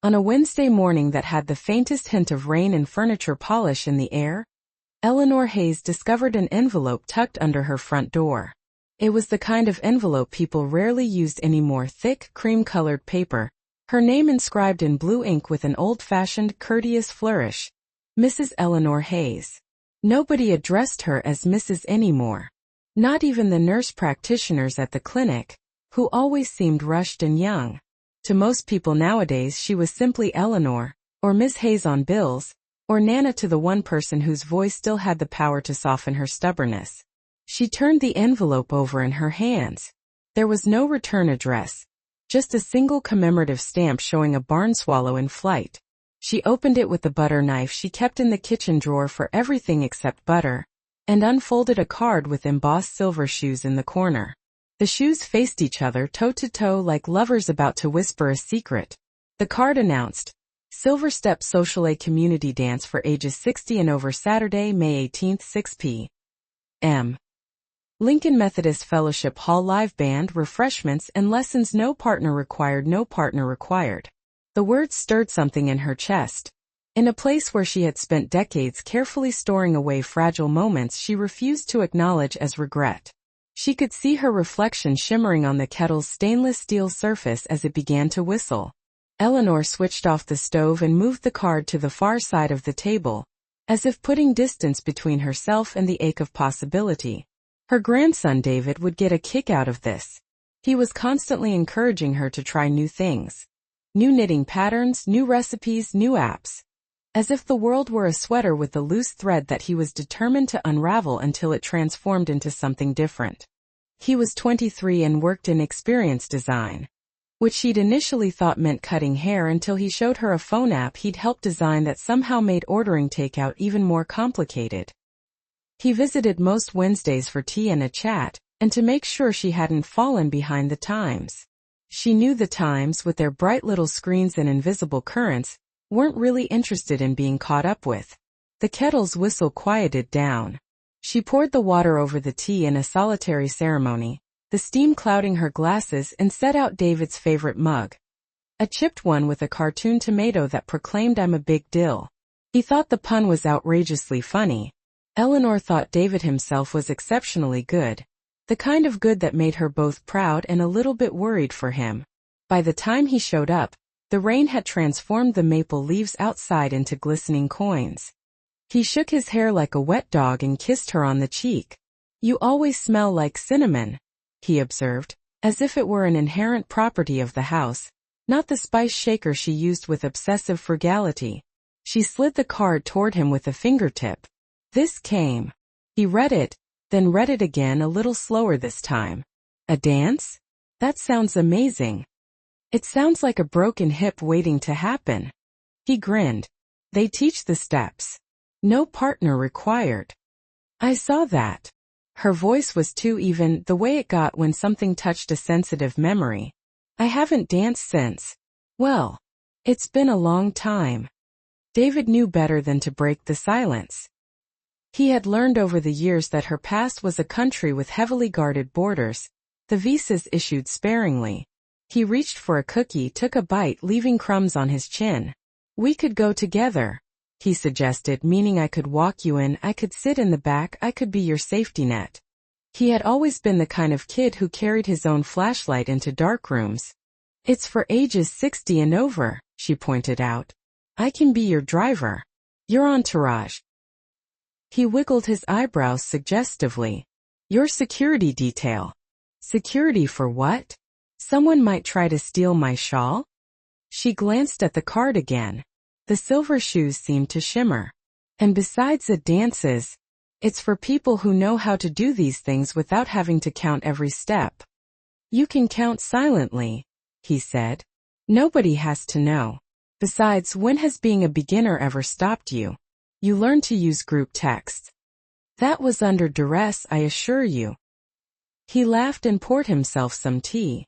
On a Wednesday morning that had the faintest hint of rain and furniture polish in the air, Eleanor Hayes discovered an envelope tucked under her front door. It was the kind of envelope people rarely used anymore, thick, cream-colored paper, her name inscribed in blue ink with an old-fashioned, courteous flourish. Mrs. Eleanor Hayes. Nobody addressed her as Mrs. anymore. Not even the nurse practitioners at the clinic, who always seemed rushed and young. To most people nowadays she was simply Eleanor, or Miss Hayes on bills, or Nana to the one person whose voice still had the power to soften her stubbornness. She turned the envelope over in her hands. There was no return address, just a single commemorative stamp showing a barn swallow in flight. She opened it with the butter knife she kept in the kitchen drawer for everything except butter, and unfolded a card with embossed silver shoes in the corner. The shoes faced each other toe to toe like lovers about to whisper a secret. The card announced, Silver Step Social Community Dance for ages 60 and over Saturday, May 18th, 6 p.m. Lincoln Methodist Fellowship Hall live band, refreshments and lessons, no partner required, no partner required. The words stirred something in her chest. In a place where she had spent decades carefully storing away fragile moments she refused to acknowledge as regret. She could see her reflection shimmering on the kettle's stainless steel surface as it began to whistle. Eleanor switched off the stove and moved the card to the far side of the table, as if putting distance between herself and the ache of possibility. Her grandson David would get a kick out of this. He was constantly encouraging her to try new things. New knitting patterns, new recipes, new apps. As if the world were a sweater with a loose thread that he was determined to unravel until it transformed into something different. He was 23 and worked in experience design, which she'd initially thought meant cutting hair until he showed her a phone app he'd helped design that somehow made ordering takeout even more complicated. He visited most Wednesdays for tea and a chat, and to make sure she hadn't fallen behind the times. She knew the Times, with their bright little screens and invisible currents, weren't really interested in being caught up with. The kettle's whistle quieted down. She poured the water over the tea in a solitary ceremony, the steam clouding her glasses, and set out David's favorite mug. A chipped one with a cartoon tomato that proclaimed "I'm a big deal." He thought the pun was outrageously funny. Eleanor thought David himself was exceptionally good. The kind of good that made her both proud and a little bit worried for him. By the time he showed up, the rain had transformed the maple leaves outside into glistening coins. He shook his hair like a wet dog and kissed her on the cheek. "You always smell like cinnamon," he observed, as if it were an inherent property of the house, not the spice shaker she used with obsessive frugality. She slid the card toward him with a fingertip. This came. He read it, then read it again, a little slower this time. "A dance? That sounds amazing. It sounds like a broken hip waiting to happen." He grinned. "They teach the steps. No partner required." "I saw that." Her voice was too even, the way it got when something touched a sensitive memory. "I haven't danced since. Well, it's been a long time." David knew better than to break the silence. He had learned over the years that her past was a country with heavily guarded borders, the visas issued sparingly. He reached for a cookie, took a bite, leaving crumbs on his chin. "We could go together," he suggested, meaning I could walk you in, I could sit in the back, I could be your safety net. He had always been the kind of kid who carried his own flashlight into dark rooms. "It's for ages 60 and over," she pointed out. "I can be your driver. Your entourage." He wiggled his eyebrows suggestively. "Your security detail." "Security for what? Someone might try to steal my shawl?" She glanced at the card again. The silver shoes seemed to shimmer. "And besides the dances, it's for people who know how to do these things without having to count every step." "You can count silently," he said. "Nobody has to know. Besides, when has being a beginner ever stopped you? You learned to use group text." "That was under duress, I assure you." He laughed and poured himself some tea.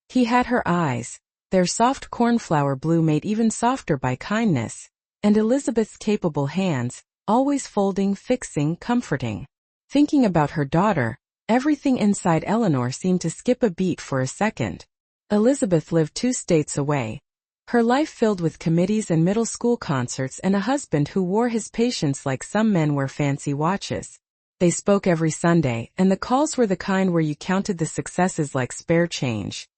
He had her eyes, their soft cornflower blue made even softer by kindness, and Elizabeth's capable hands, always folding, fixing, comforting. Thinking about her daughter, everything inside Eleanor seemed to skip a beat for a second. Elizabeth lived 2 states away. Her life filled with committees and middle school concerts and a husband who wore his patience like some men wear fancy watches. They spoke every Sunday, and the calls were the kind where you counted the successes like spare change.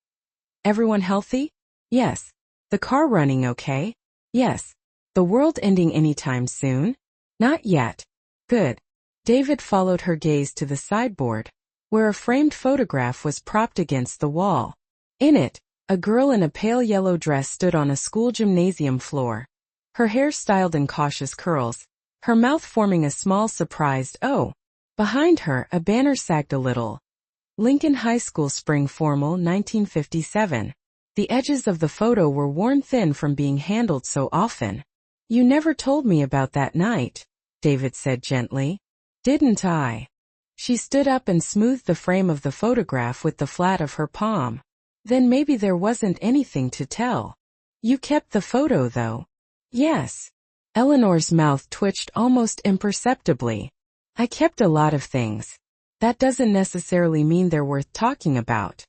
Everyone healthy? Yes. The car running okay? Yes. The world ending anytime soon? Not yet. Good. David followed her gaze to the sideboard, where a framed photograph was propped against the wall. In it, a girl in a pale yellow dress stood on a school gymnasium floor. Her hair styled in cautious curls, her mouth forming a small surprised "oh." Behind her, a banner sagged a little. Lincoln High School Spring Formal 1957. The edges of the photo were worn thin from being handled so often. "You never told me about that night," David said gently. "Didn't I?" She stood up and smoothed the frame of the photograph with the flat of her palm. "Then maybe there wasn't anything to tell. You kept the photo, though." "Yes." Eleanor's mouth twitched almost imperceptibly. "I kept a lot of things. That doesn't necessarily mean they're worth talking about."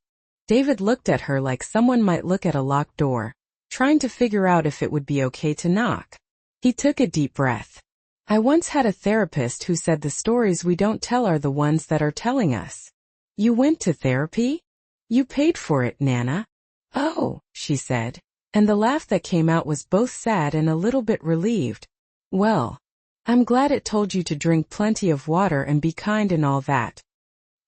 David looked at her like someone might look at a locked door, trying to figure out if it would be okay to knock. He took a deep breath. "I once had a therapist who said the stories we don't tell are the ones that are telling us." "You went to therapy? You paid for it, Nana." "Oh," she said, and the laugh that came out was both sad and a little bit relieved. "Well, I'm glad it told you to drink plenty of water and be kind and all that.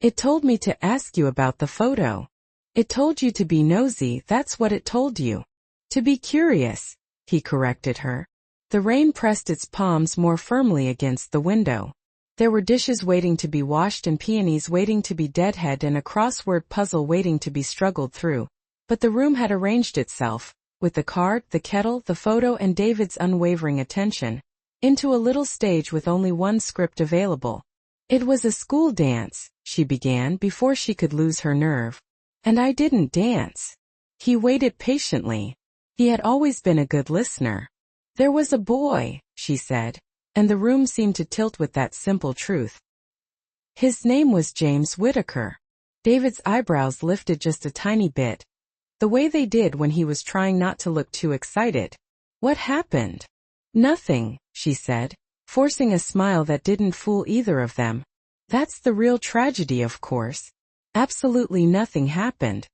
It told me to ask you about the photo. It told you to be nosy, that's what it told you. To be curious," he corrected her. The rain pressed its palms more firmly against the window. There were dishes waiting to be washed and peonies waiting to be deadhead and a crossword puzzle waiting to be struggled through. But the room had arranged itself, with the card, the kettle, the photo and David's unwavering attention, into a little stage with only one script available. "It was a school dance," she began before she could lose her nerve. "And I didn't dance." He waited patiently. He had always been a good listener. "There was a boy," she said, and the room seemed to tilt with that simple truth. "His name was James Whittaker." David's eyebrows lifted just a tiny bit, the way they did when he was trying not to look too excited. "What happened?" "Nothing," she said, forcing a smile that didn't fool either of them. "That's the real tragedy, of course. Absolutely nothing happened."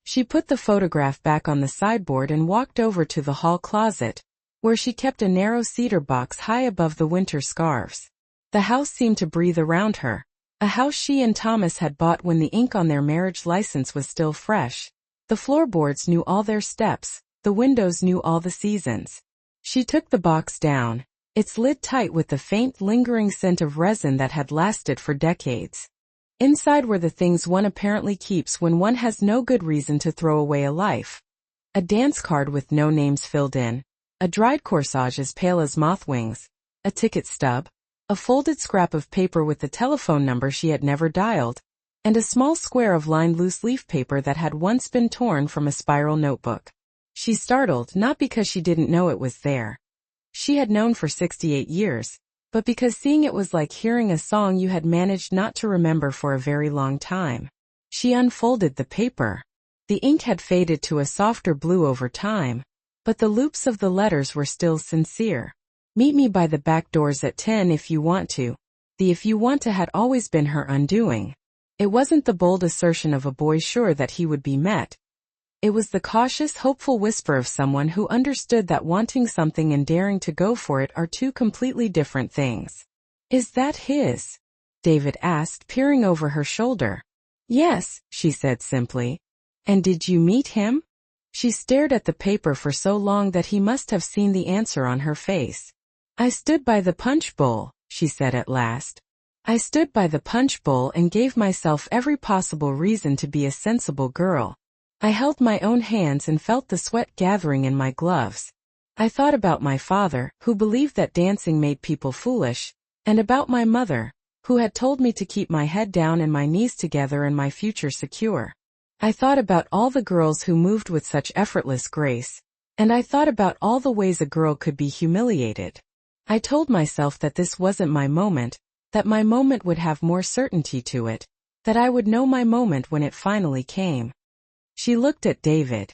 She put the photograph back on the sideboard and walked over to the hall closet, where she kept a narrow cedar box high above the winter scarves. The house seemed to breathe around her, a house she and Thomas had bought when the ink on their marriage license was still fresh. The floorboards knew all their steps, the windows knew all the seasons. She took the box down, its lid tight with the faint, lingering scent of resin that had lasted for decades. Inside were the things one apparently keeps when one has no good reason to throw away a life. A dance card with no names filled in, a dried corsage as pale as moth wings, a ticket stub, a folded scrap of paper with the telephone number she had never dialed, and a small square of lined loose leaf paper that had once been torn from a spiral notebook. She startled not because she didn't know it was there. She had known for 68 years, but because seeing it was like hearing a song you had managed not to remember for a very long time. She unfolded the paper. The ink had faded to a softer blue over time, but the loops of the letters were still sincere. "Meet me by the back doors at 10 if you want to." The "if you want to" had always been her undoing. It wasn't the bold assertion of a boy sure that he would be met. It was the cautious, hopeful whisper of someone who understood that wanting something and daring to go for it are two completely different things. "Is that his?" David asked, peering over her shoulder. "Yes," she said simply. "And did you meet him?" She stared at the paper for so long that he must have seen the answer on her face. "I stood by the punch bowl," she said at last. "I stood by the punch bowl and gave myself every possible reason to be a sensible girl. I held my own hands and felt the sweat gathering in my gloves. I thought about my father, who believed that dancing made people foolish, and about my mother, who had told me to keep my head down and my knees together and my future secure. I thought about all the girls who moved with such effortless grace, and I thought about all the ways a girl could be humiliated. I told myself that this wasn't my moment, that my moment would have more certainty to it, that I would know my moment when it finally came." She looked at David.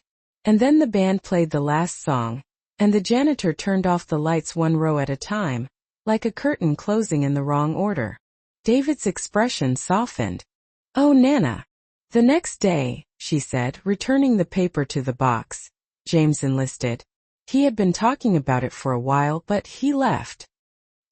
And then the band played the last song, and the janitor turned off the lights one row at a time, like a curtain closing in the wrong order. David's expression softened. "Oh, Nana." "The next day," she said, returning the paper to the box, "James enlisted. He had been talking about it for a while, but he left."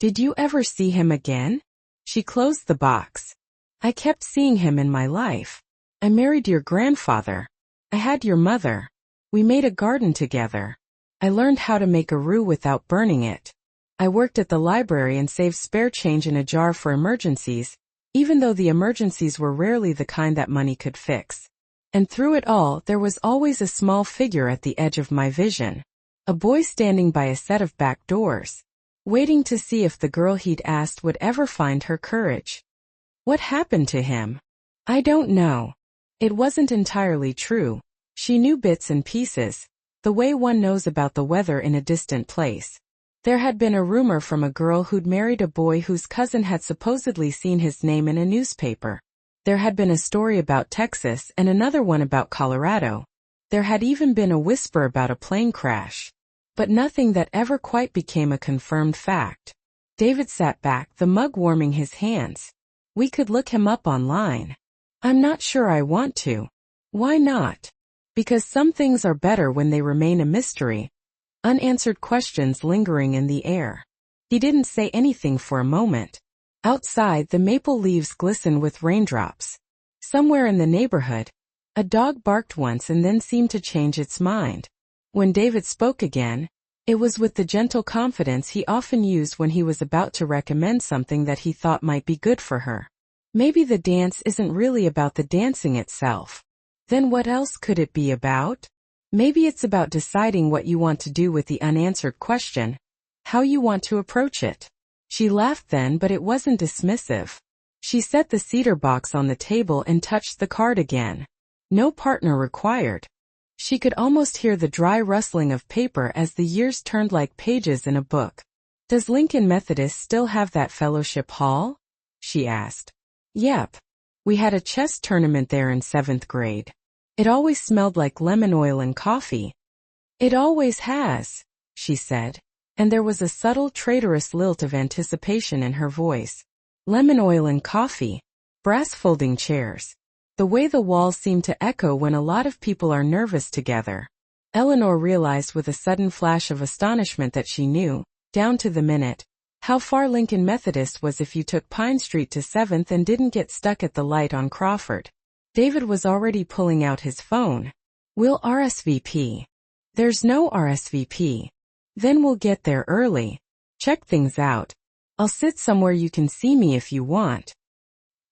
"Did you ever see him again?" She closed the box. "I kept seeing him in my life. I married your grandfather. I had your mother. We made a garden together. I learned how to make a roux without burning it. I worked at the library and saved spare change in a jar for emergencies, even though the emergencies were rarely the kind that money could fix. And through it all, there was always a small figure at the edge of my vision. A boy standing by a set of back doors, waiting to see if the girl he'd asked would ever find her courage." "What happened to him?" "I don't know. It wasn't entirely true. She knew bits and pieces, the way one knows about the weather in a distant place. There had been a rumor from a girl who'd married a boy whose cousin had supposedly seen his name in a newspaper. There had been a story about Texas and another one about Colorado. There had even been a whisper about a plane crash. But nothing that ever quite became a confirmed fact." David sat back, the mug warming his hands. "We could look him up online." "I'm not sure I want to." "Why not?" "Because some things are better when they remain a mystery." Unanswered questions lingering in the air. He didn't say anything for a moment. Outside, the maple leaves glistened with raindrops. Somewhere in the neighborhood, a dog barked once and then seemed to change its mind. When David spoke again, it was with the gentle confidence he often used when he was about to recommend something that he thought might be good for her. "Maybe the dance isn't really about the dancing itself. Then what else could it be about? Maybe it's about deciding what you want to do with the unanswered question, how you want to approach it." She laughed then, but it wasn't dismissive. She set the cedar box on the table and touched the card again. "No partner required." She could almost hear the dry rustling of paper as the years turned like pages in a book. "Does Lincoln Methodist still have that fellowship hall?" she asked. "Yep. We had a chess tournament there in 7th grade. It always smelled like lemon oil and coffee." "It always has," she said, and there was a subtle traitorous lilt of anticipation in her voice. "Lemon oil and coffee. Brass folding chairs. The way the walls seem to echo when a lot of people are nervous together." Eleanor realized with a sudden flash of astonishment that she knew, down to the minute, how far Lincoln Methodist was if you took Pine Street to 7th and didn't get stuck at the light on Crawford. David was already pulling out his phone. "We'll RSVP." "There's no RSVP." "Then we'll get there early. Check things out. I'll sit somewhere you can see me if you want."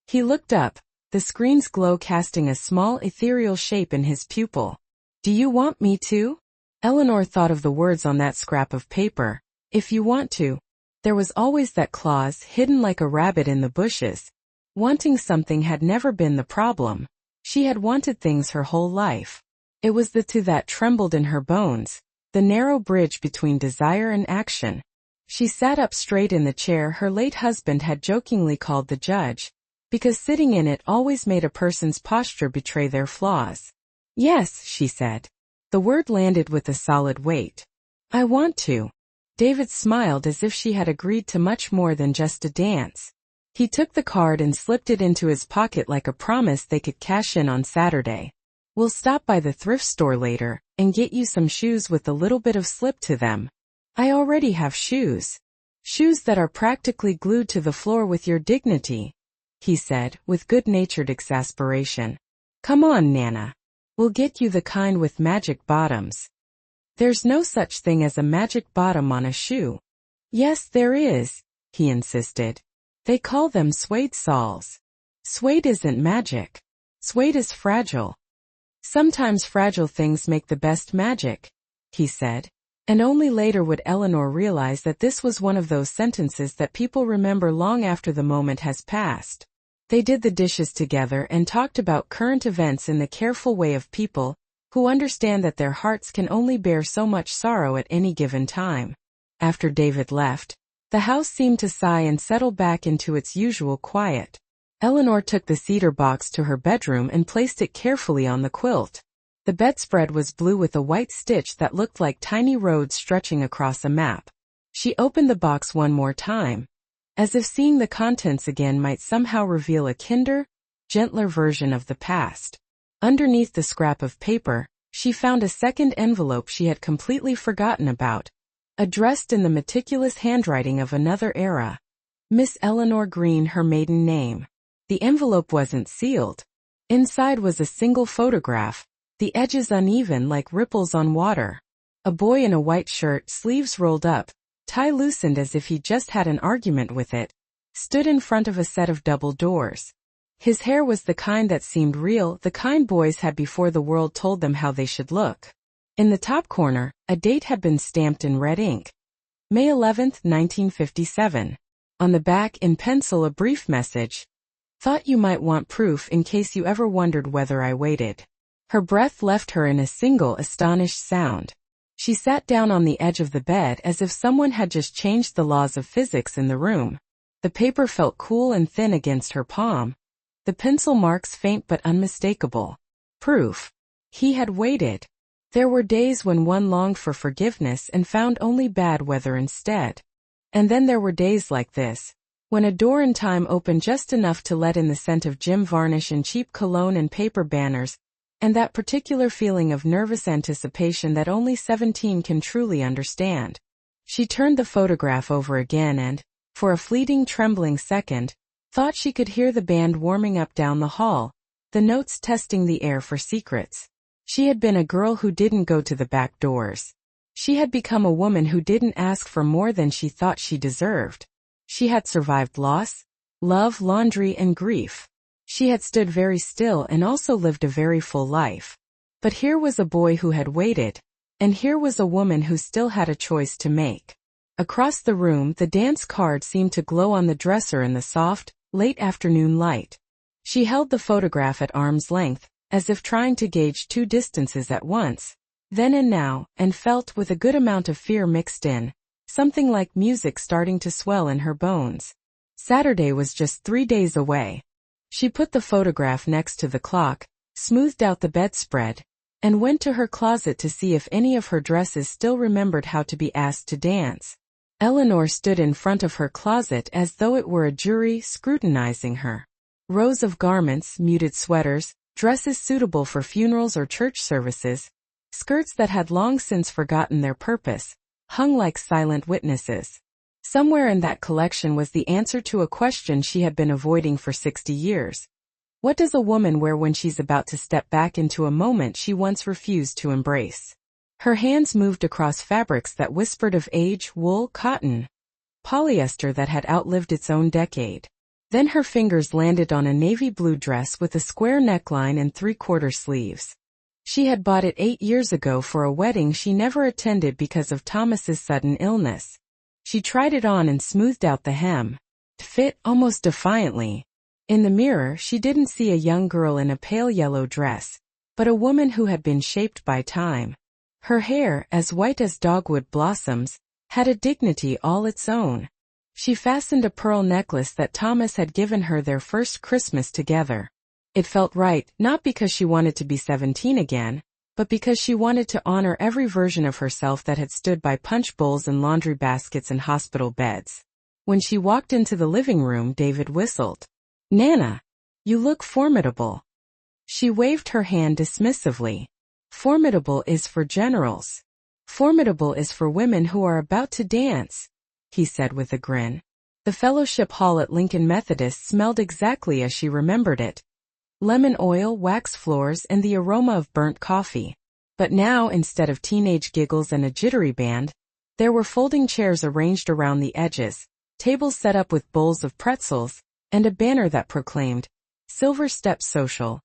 He looked up, the screen's glow casting a small ethereal shape in his pupil. "Do you want me to?" Eleanor thought of the words on that scrap of paper. If you want to. There was always that clause hidden like a rabbit in the bushes. Wanting something had never been the problem. She had wanted things her whole life. It was the two that trembled in her bones, the narrow bridge between desire and action. She sat up straight in the chair her late husband had jokingly called the judge, because sitting in it always made a person's posture betray their flaws. "Yes," she said. The word landed with a solid weight. "I want to." David smiled as if she had agreed to much more than just a dance. He took the card and slipped it into his pocket like a promise they could cash in on Saturday. "We'll stop by the thrift store later and get you some shoes with a little bit of slip to them." "I already have shoes." "Shoes that are practically glued to the floor with your dignity," he said, with good-natured exasperation. "Come on, Nana. We'll get you the kind with magic bottoms." "There's no such thing as a magic bottom on a shoe." "Yes, there is," he insisted. "They call them suede soles." "Suede isn't magic. Suede is fragile." "Sometimes fragile things make the best magic," he said. And only later would Eleanor realize that this was one of those sentences that people remember long after the moment has passed. They did the dishes together and talked about current events in the careful way of people who understand that their hearts can only bear so much sorrow at any given time. After David left, the house seemed to sigh and settle back into its usual quiet. Eleanor took the cedar box to her bedroom and placed it carefully on the quilt. The bedspread was blue with a white stitch that looked like tiny roads stretching across a map. She opened the box one more time, as if seeing the contents again might somehow reveal a kinder, gentler version of the past. Underneath the scrap of paper, she found a second envelope she had completely forgotten about, addressed in the meticulous handwriting of another era. Miss Eleanor Green, her maiden name. The envelope wasn't sealed. Inside was a single photograph, the edges uneven like ripples on water. A boy in a white shirt, sleeves rolled up, tie loosened as if he just had an argument with it, stood in front of a set of double doors. His hair was the kind that seemed real, the kind boys had before the world told them how they should look. In the top corner, a date had been stamped in red ink. May 11, 1957. On the back, in pencil, a brief message. Thought you might want proof in case you ever wondered whether I waited. Her breath left her in a single astonished sound. She sat down on the edge of the bed as if someone had just changed the laws of physics in the room. The paper felt cool and thin against her palm. The pencil marks faint but unmistakable. Proof. He had waited. There were days when one longed for forgiveness and found only bad weather instead. And then there were days like this, when a door in time opened just enough to let in the scent of gym varnish and cheap cologne and paper banners, and that particular feeling of nervous anticipation that only 17 can truly understand. She turned the photograph over again and, for a fleeting trembling second, thought she could hear the band warming up down the hall, the notes testing the air for secrets. She had been a girl who didn't go to the back doors. She had become a woman who didn't ask for more than she thought she deserved. She had survived loss, love, laundry, and grief. She had stood very still and also lived a very full life. But here was a boy who had waited, and here was a woman who still had a choice to make. Across the room, the dance card seemed to glow on the dresser in the soft, late afternoon light. She held the photograph at arm's length, as if trying to gauge two distances at once, then and now, and felt, with a good amount of fear mixed in, something like music starting to swell in her bones. Saturday was just 3 days away. She put the photograph next to the clock, smoothed out the bedspread, and went to her closet to see if any of her dresses still remembered how to be asked to dance. Eleanor stood in front of her closet as though it were a jury scrutinizing her. Rows of garments, muted sweaters, dresses suitable for funerals or church services, skirts that had long since forgotten their purpose, hung like silent witnesses. Somewhere in that collection was the answer to a question she had been avoiding for 60 years. What does a woman wear when she's about to step back into a moment she once refused to embrace? Her hands moved across fabrics that whispered of age, wool, cotton, polyester that had outlived its own decade. Then her fingers landed on a navy blue dress with a square neckline and 3/4 sleeves. She had bought it 8 years ago for a wedding she never attended because of Thomas's sudden illness. She tried it on and smoothed out the hem. It fit almost defiantly. In the mirror, she didn't see a young girl in a pale yellow dress, but a woman who had been shaped by time. Her hair, as white as dogwood blossoms, had a dignity all its own. She fastened a pearl necklace that Thomas had given her their first Christmas together. It felt right, not because she wanted to be 17 again, but because she wanted to honor every version of herself that had stood by punch bowls and laundry baskets and hospital beds. When she walked into the living room, David whistled. "Nana, you look formidable." She waved her hand dismissively. "Formidable is for generals. Formidable is for women who are about to dance," he said with a grin. The fellowship hall at Lincoln Methodist smelled exactly as she remembered it. Lemon oil, wax floors, and the aroma of burnt coffee. But now, instead of teenage giggles and a jittery band, there were folding chairs arranged around the edges, tables set up with bowls of pretzels, and a banner that proclaimed, "Silver Step Social.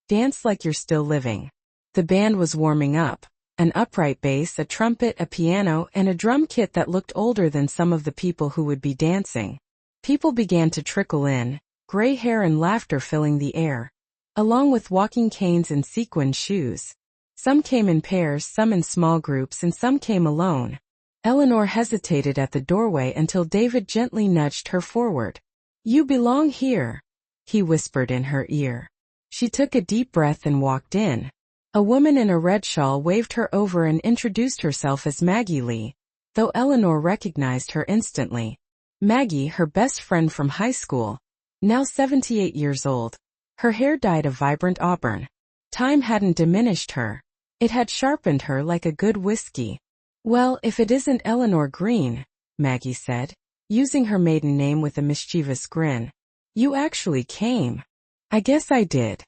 Dance like you're still living." The band was warming up. An upright bass, a trumpet, a piano, and a drum kit that looked older than some of the people who would be dancing. People began to trickle in, gray hair and laughter filling the air, along with walking canes and sequined shoes. Some came in pairs, some in small groups, and some came alone. Eleanor hesitated at the doorway until David gently nudged her forward. "You belong here," he whispered in her ear. She took a deep breath and walked in. A woman in a red shawl waved her over and introduced herself as Maggie Lee, though Eleanor recognized her instantly. Maggie, her best friend from high school, now 78 years old. Her hair dyed a vibrant auburn. Time hadn't diminished her. It had sharpened her like a good whiskey. "Well, if it isn't Eleanor Green," Maggie said, using her maiden name with a mischievous grin. "You actually came." "I guess I did."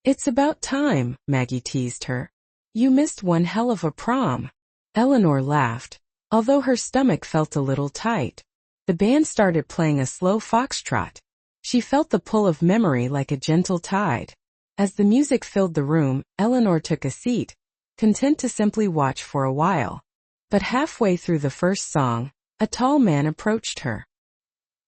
"It's about time," Maggie teased her. "You missed one hell of a prom." Eleanor laughed, although her stomach felt a little tight. The band started playing a slow foxtrot. She felt the pull of memory like a gentle tide. As the music filled the room, Eleanor took a seat, content to simply watch for a while. But halfway through the first song, a tall man approached her.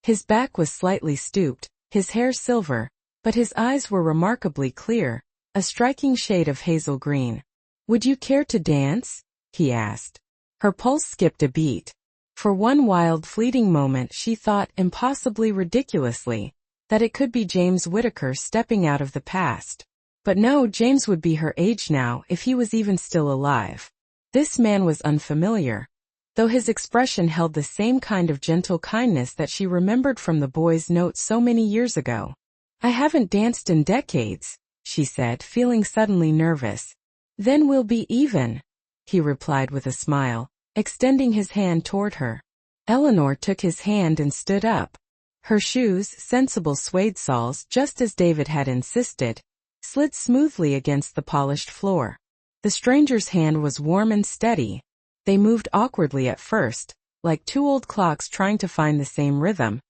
His back was slightly stooped, his hair silver, but his eyes were remarkably clear, a striking shade of hazel green. "Would you care to dance?" he asked. Her pulse skipped a beat. For one wild fleeting moment she thought, impossibly ridiculously, that it could be James Whittaker stepping out of the past. But no, James would be her age now if he was even still alive. This man was unfamiliar, though his expression held the same kind of gentle kindness that she remembered from the boy's note so many years ago. "I haven't danced in decades," she said, feeling suddenly nervous. "Then we'll be even," he replied with a smile, extending his hand toward her. Eleanor took his hand and stood up. Her shoes, sensible suede soles just as David had insisted, slid smoothly against the polished floor. The stranger's hand was warm and steady. They moved awkwardly at first, like two old clocks trying to find the same rhythm,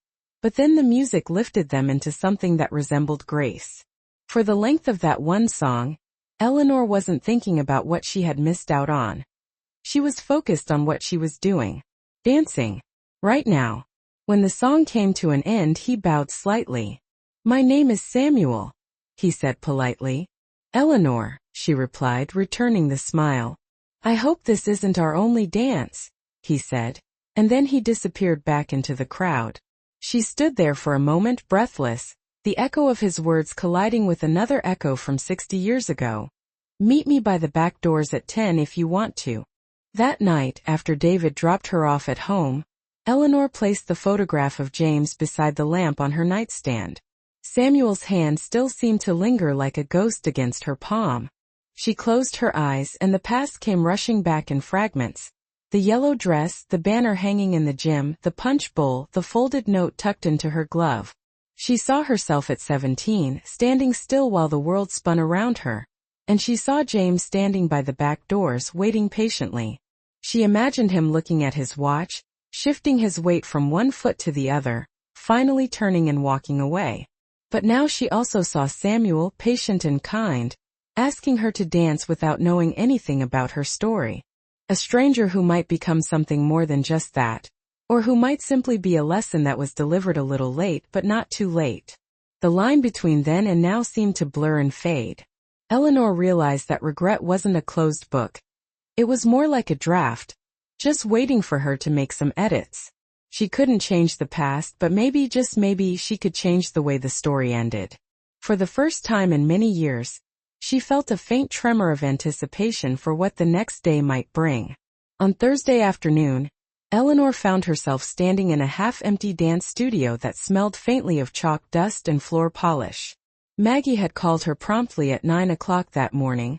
but then the music lifted them into something that resembled grace. For the length of that one song, Eleanor wasn't thinking about what she had missed out on. She was focused on what she was doing. Dancing. Right now. When the song came to an end, he bowed slightly. "My name is Samuel," he said politely. "Eleanor," she replied, returning the smile. "I hope this isn't our only dance," he said, and then he disappeared back into the crowd. She stood there for a moment breathless, the echo of his words colliding with another echo from 60 years ago. "Meet me by the back doors at 10 if you want to." That night, after David dropped her off at home, Eleanor placed the photograph of James beside the lamp on her nightstand. Samuel's hand still seemed to linger like a ghost against her palm. She closed her eyes and the past came rushing back in fragments. The yellow dress, the banner hanging in the gym, the punch bowl, the folded note tucked into her glove. She saw herself at 17, standing still while the world spun around her. And she saw James standing by the back doors, waiting patiently. She imagined him looking at his watch, shifting his weight from one foot to the other, finally turning and walking away. But now she also saw Samuel, patient and kind, asking her to dance without knowing anything about her story. A stranger who might become something more than just that, or who might simply be a lesson that was delivered a little late but not too late. The line between then and now seemed to blur and fade. Eleanor realized that regret wasn't a closed book. It was more like a draft, just waiting for her to make some edits. She couldn't change the past, but maybe, just maybe, she could change the way the story ended. For the first time in many years, she felt a faint tremor of anticipation for what the next day might bring. On Thursday afternoon, Eleanor found herself standing in a half-empty dance studio that smelled faintly of chalk dust and floor polish. Maggie had called her promptly at 9 o'clock that morning,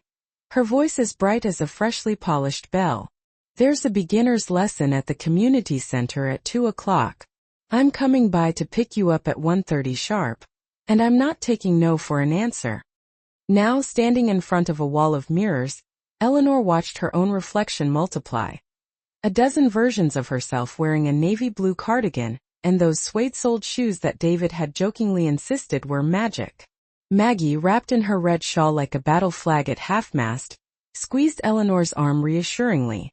her voice as bright as a freshly polished bell. "There's a beginner's lesson at the community center at 2 o'clock. I'm coming by to pick you up at 1:30 sharp. And I'm not taking no for an answer." Now, standing in front of a wall of mirrors, Eleanor watched her own reflection multiply. A dozen versions of herself wearing a navy blue cardigan, and those suede-soled shoes that David had jokingly insisted were magic. Maggie, wrapped in her red shawl like a battle flag at half-mast, squeezed Eleanor's arm reassuringly.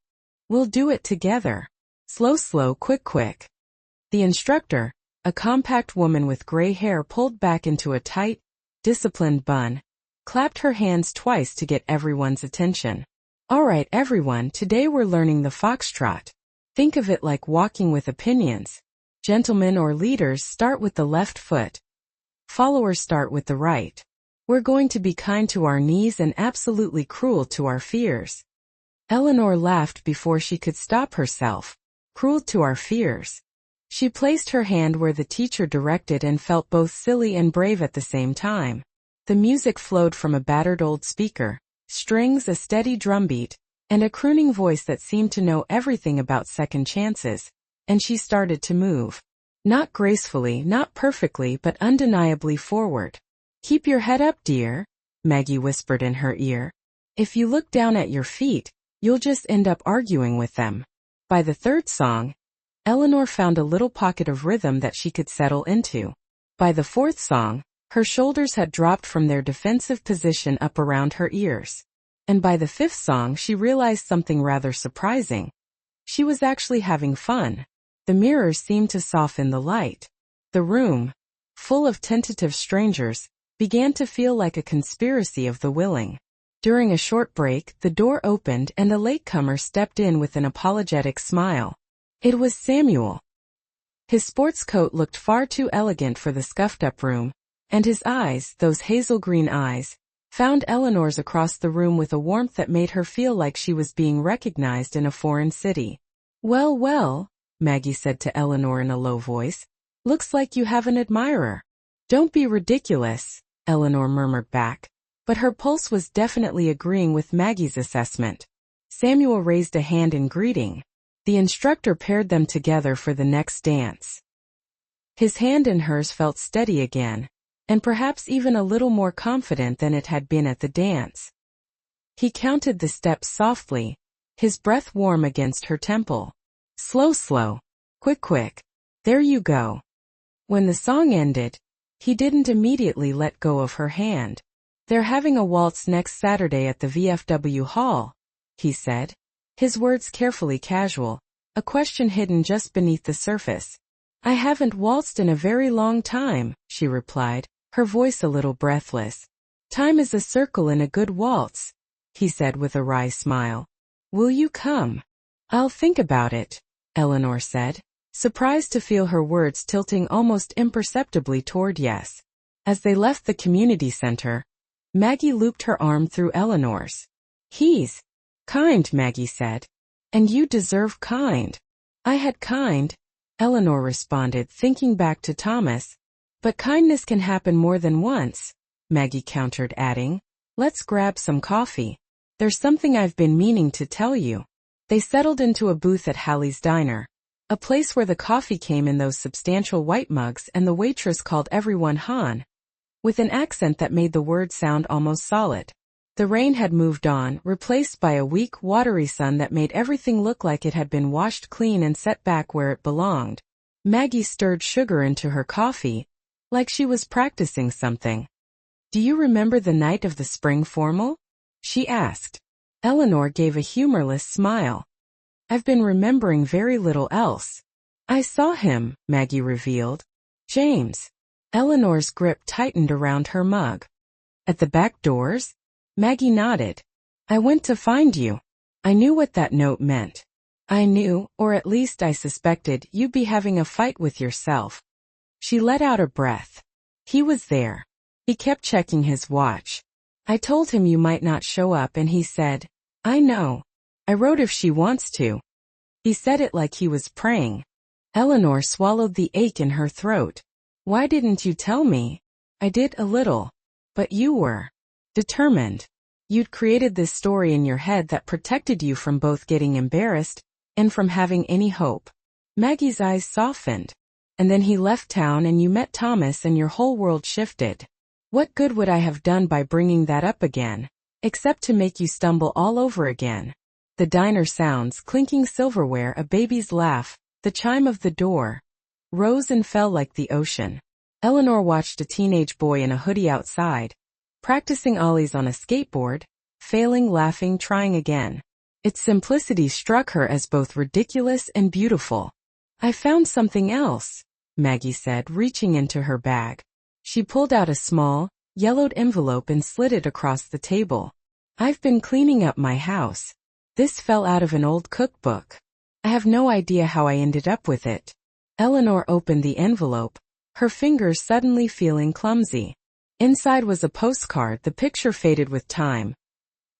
"We'll do it together. Slow, slow, quick, quick." The instructor, a compact woman with gray hair pulled back into a tight, disciplined bun, clapped her hands twice to get everyone's attention. "All right, everyone, today we're learning the foxtrot. Think of it like walking with opinions. Gentlemen or leaders start with the left foot. Followers start with the right. We're going to be kind to our knees and absolutely cruel to our fears. Eleanor laughed before she could stop herself. Cruel to our fears. She placed her hand where the teacher directed and felt both silly and brave at the same time. The music flowed from a battered old speaker, strings, a steady drumbeat, and a crooning voice that seemed to know everything about second chances, and she started to move. Not gracefully, not perfectly, but undeniably forward. Keep your head up, dear, Maggie whispered in her ear. If you look down at your feet, you'll just end up arguing with them. By the third song, Eleanor found a little pocket of rhythm that she could settle into. By the fourth song, her shoulders had dropped from their defensive position up around her ears. And by the fifth song she realized something rather surprising. She was actually having fun. The mirrors seemed to soften the light. The room, full of tentative strangers, began to feel like a conspiracy of the willing. During a short break, the door opened and a latecomer stepped in with an apologetic smile. It was Samuel. His sports coat looked far too elegant for the scuffed-up room, and his eyes, those hazel-green eyes, found Eleanor's across the room with a warmth that made her feel like she was being recognized in a foreign city. "Well, well," Maggie said to Eleanor in a low voice, "looks like you have an admirer." "Don't be ridiculous," Eleanor murmured back, but her pulse was definitely agreeing with Maggie's assessment. Samuel raised a hand in greeting. The instructor paired them together for the next dance. His hand in hers felt steady again, and perhaps even a little more confident than it had been at the dance. He counted the steps softly, his breath warm against her temple. "Slow, slow. Quick, quick. There you go." When the song ended, he didn't immediately let go of her hand. "They're having a waltz next Saturday at the VFW Hall," he said, his words carefully casual, a question hidden just beneath the surface. "I haven't waltzed in a very long time," she replied, her voice a little breathless. "Time is a circle in a good waltz," he said with a wry smile. "Will you come?" "I'll think about it," Eleanor said, surprised to feel her words tilting almost imperceptibly toward yes. As they left the community center, Maggie looped her arm through Eleanor's. "He's kind," Maggie said. "And you deserve kind." "I had kind," Eleanor responded, thinking back to Thomas. "But kindness can happen more than once," Maggie countered, adding, "Let's grab some coffee. There's something I've been meaning to tell you." They settled into a booth at Hallie's Diner, a place where the coffee came in those substantial white mugs and the waitress called everyone Han, with an accent that made the word sound almost solid. The rain had moved on, replaced by a weak, watery sun that made everything look like it had been washed clean and set back where it belonged. Maggie stirred sugar into her coffee, like she was practicing something. "Do you remember the night of the spring formal?" she asked. Eleanor gave a humorless smile. "I've been remembering very little else." "I saw him," Maggie revealed. "James." Eleanor's grip tightened around her mug. "At the back doors?" Maggie nodded. "I went to find you. I knew what that note meant. I knew, or at least I suspected, you'd be having a fight with yourself." She let out a breath. He was there. He kept checking his watch. "I told him you might not show up and he said, 'I know. I wrote if she wants to.'" He said it like he was praying. Eleanor swallowed the ache in her throat. "Why didn't you tell me?" "I did a little. But you were determined. You'd created this story in your head that protected you from both getting embarrassed and from having any hope." Maggie's eyes softened. "And then he left town and you met Thomas and your whole world shifted. What good would I have done by bringing that up again, except to make you stumble all over again?" The diner sounds, clinking silverware, a baby's laugh, the chime of the door, rose and fell like the ocean. Eleanor watched a teenage boy in a hoodie outside, practicing ollies on a skateboard, failing, laughing, trying again. Its simplicity struck her as both ridiculous and beautiful. "I found something else," Maggie said, reaching into her bag. She pulled out a small, yellowed envelope and slid it across the table. "I've been cleaning up my house. This fell out of an old cookbook. I have no idea how I ended up with it." Eleanor opened the envelope, her fingers suddenly feeling clumsy. Inside was a postcard, the picture faded with time.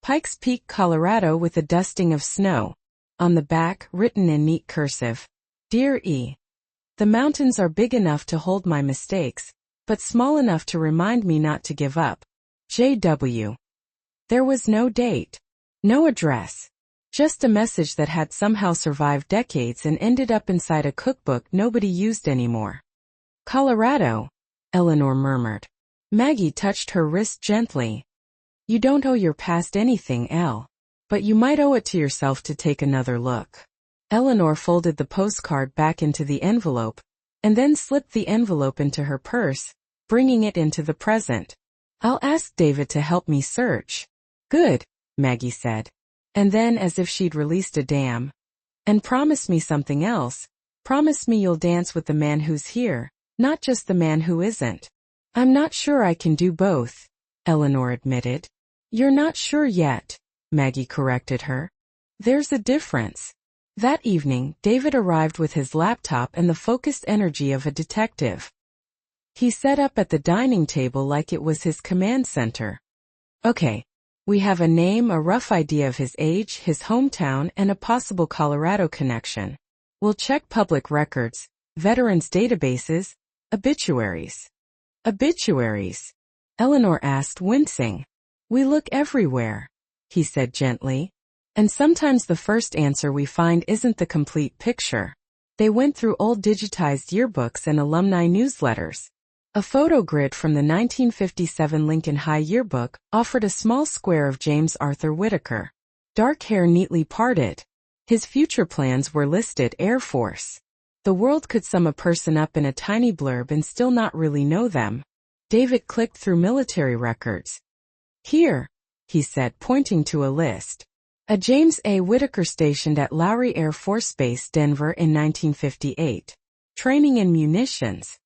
Pikes Peak, Colorado with a dusting of snow. On the back, written in neat cursive. Dear E. The mountains are big enough to hold my mistakes, but small enough to remind me not to give up. J.W. There was no date. No address. Just a message that had somehow survived decades and ended up inside a cookbook nobody used anymore. Colorado, Eleanor murmured. Maggie touched her wrist gently. You don't owe your past anything, Elle. But you might owe it to yourself to take another look. Eleanor folded the postcard back into the envelope, and then slipped the envelope into her purse, bringing it into the present. I'll ask David to help me search. Good, Maggie said. And then, as if she'd released a dam. And promise me something else. Promise me you'll dance with the man who's here, not just the man who isn't. I'm not sure I can do both, Eleanor admitted. You're not sure yet, Maggie corrected her. There's a difference. That evening, David arrived with his laptop and the focused energy of a detective. He sat up at the dining table like it was his command center. Okay. We have a name, a rough idea of his age, his hometown, and a possible Colorado connection. We'll check public records, veterans databases, obituaries. Obituaries? Eleanor asked, wincing. We look everywhere, he said gently. And sometimes the first answer we find isn't the complete picture. They went through old digitized yearbooks and alumni newsletters. A photo grid from the 1957 Lincoln High yearbook offered a small square of James Arthur Whitaker. Dark hair neatly parted. His future plans were listed: Air Force. The world could sum a person up in a tiny blurb and still not really know them. David clicked through military records. Here, he said, pointing to a list. A James A. Whitaker stationed at Lowry Air Force Base, Denver in 1958. Training in munitions.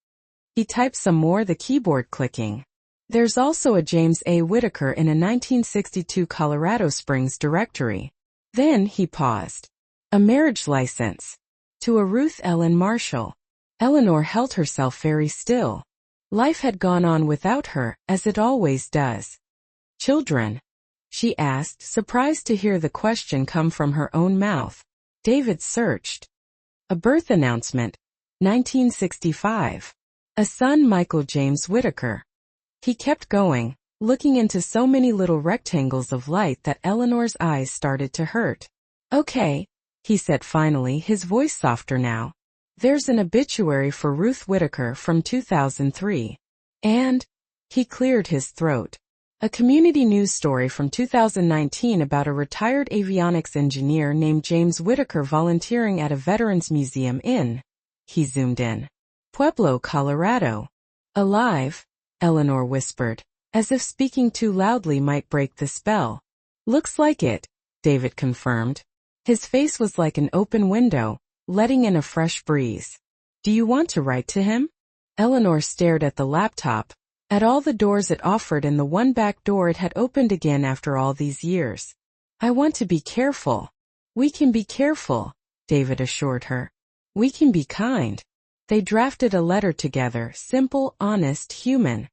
He typed some more, the keyboard clicking. There's also a James A. Whitaker in a 1962 Colorado Springs directory. Then he paused. A marriage license. To a Ruth Ellen Marshall. Eleanor held herself very still. Life had gone on without her, as it always does. Children? She asked, surprised to hear the question come from her own mouth. David searched. A birth announcement. 1965. A son, Michael James Whitaker. He kept going, looking into so many little rectangles of light that Eleanor's eyes started to hurt. Okay, he said finally, his voice softer now. There's an obituary for Ruth Whitaker from 2003. And, he cleared his throat. A community news story from 2019 about a retired avionics engineer named James Whitaker volunteering at a veterans museum in, he zoomed in, Pueblo, Colorado. Alive, Eleanor whispered, as if speaking too loudly might break the spell. Looks like it, David confirmed. His face was like an open window, letting in a fresh breeze. Do you want to write to him? Eleanor stared at the laptop, at all the doors it offered and the one back door it had opened again after all these years. I want to be careful. We can be careful, David assured her. We can be kind. They drafted a letter together, simple, honest, human.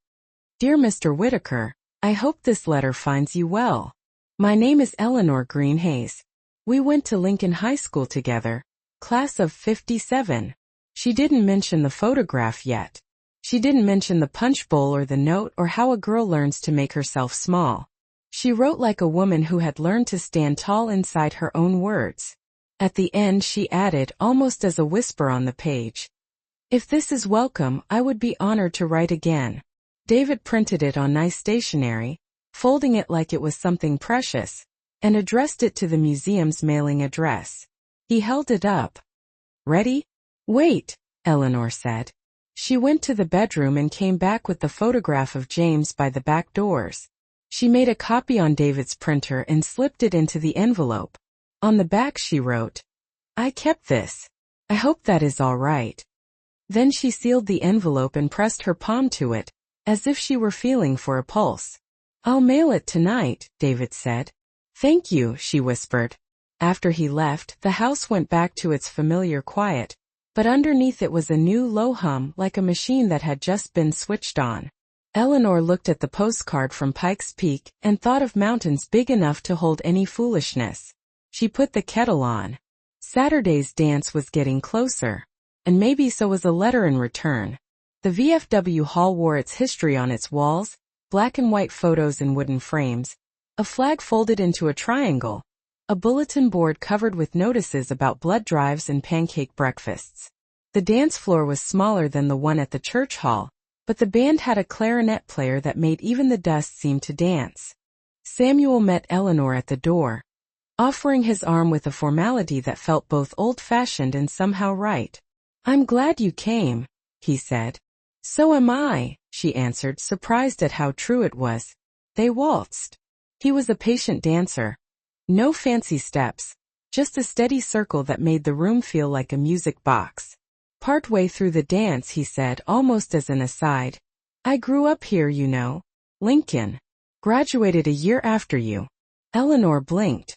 Dear Mr. Whitaker, I hope this letter finds you well. My name is Eleanor Green Hayes. We went to Lincoln High School together, class of 57. She didn't mention the photograph yet. She didn't mention the punch bowl or the note or how a girl learns to make herself small. She wrote like a woman who had learned to stand tall inside her own words. At the end she added, almost as a whisper on the page, if this is welcome, I would be honored to write again. David printed it on nice stationery, folding it like it was something precious, and addressed it to the museum's mailing address. He held it up. Ready? Wait, Eleanor said. She went to the bedroom and came back with the photograph of James by the back doors. She made a copy on David's printer and slipped it into the envelope. On the back she wrote, I kept this. I hope that is all right. Then she sealed the envelope and pressed her palm to it, as if she were feeling for a pulse. I'll mail it tonight, David said. Thank you, she whispered. After he left, the house went back to its familiar quiet, but underneath it was a new low hum like a machine that had just been switched on. Eleanor looked at the postcard from Pikes Peak and thought of mountains big enough to hold any foolishness. She put the kettle on. Saturday's dance was getting closer. And maybe so was a letter in return. The VFW hall wore its history on its walls, black and white photos in wooden frames, a flag folded into a triangle, a bulletin board covered with notices about blood drives and pancake breakfasts. The dance floor was smaller than the one at the church hall, but the band had a clarinet player that made even the dust seem to dance. Samuel met Eleanor at the door, offering his arm with a formality that felt both old-fashioned and somehow right. "I'm glad you came," he said. "So am I," she answered, surprised at how true it was. They waltzed. He was a patient dancer. No fancy steps, just a steady circle that made the room feel like a music box. Partway through the dance he said, almost as an aside, "I grew up here, you know. Lincoln. Graduated a year after you." Eleanor blinked.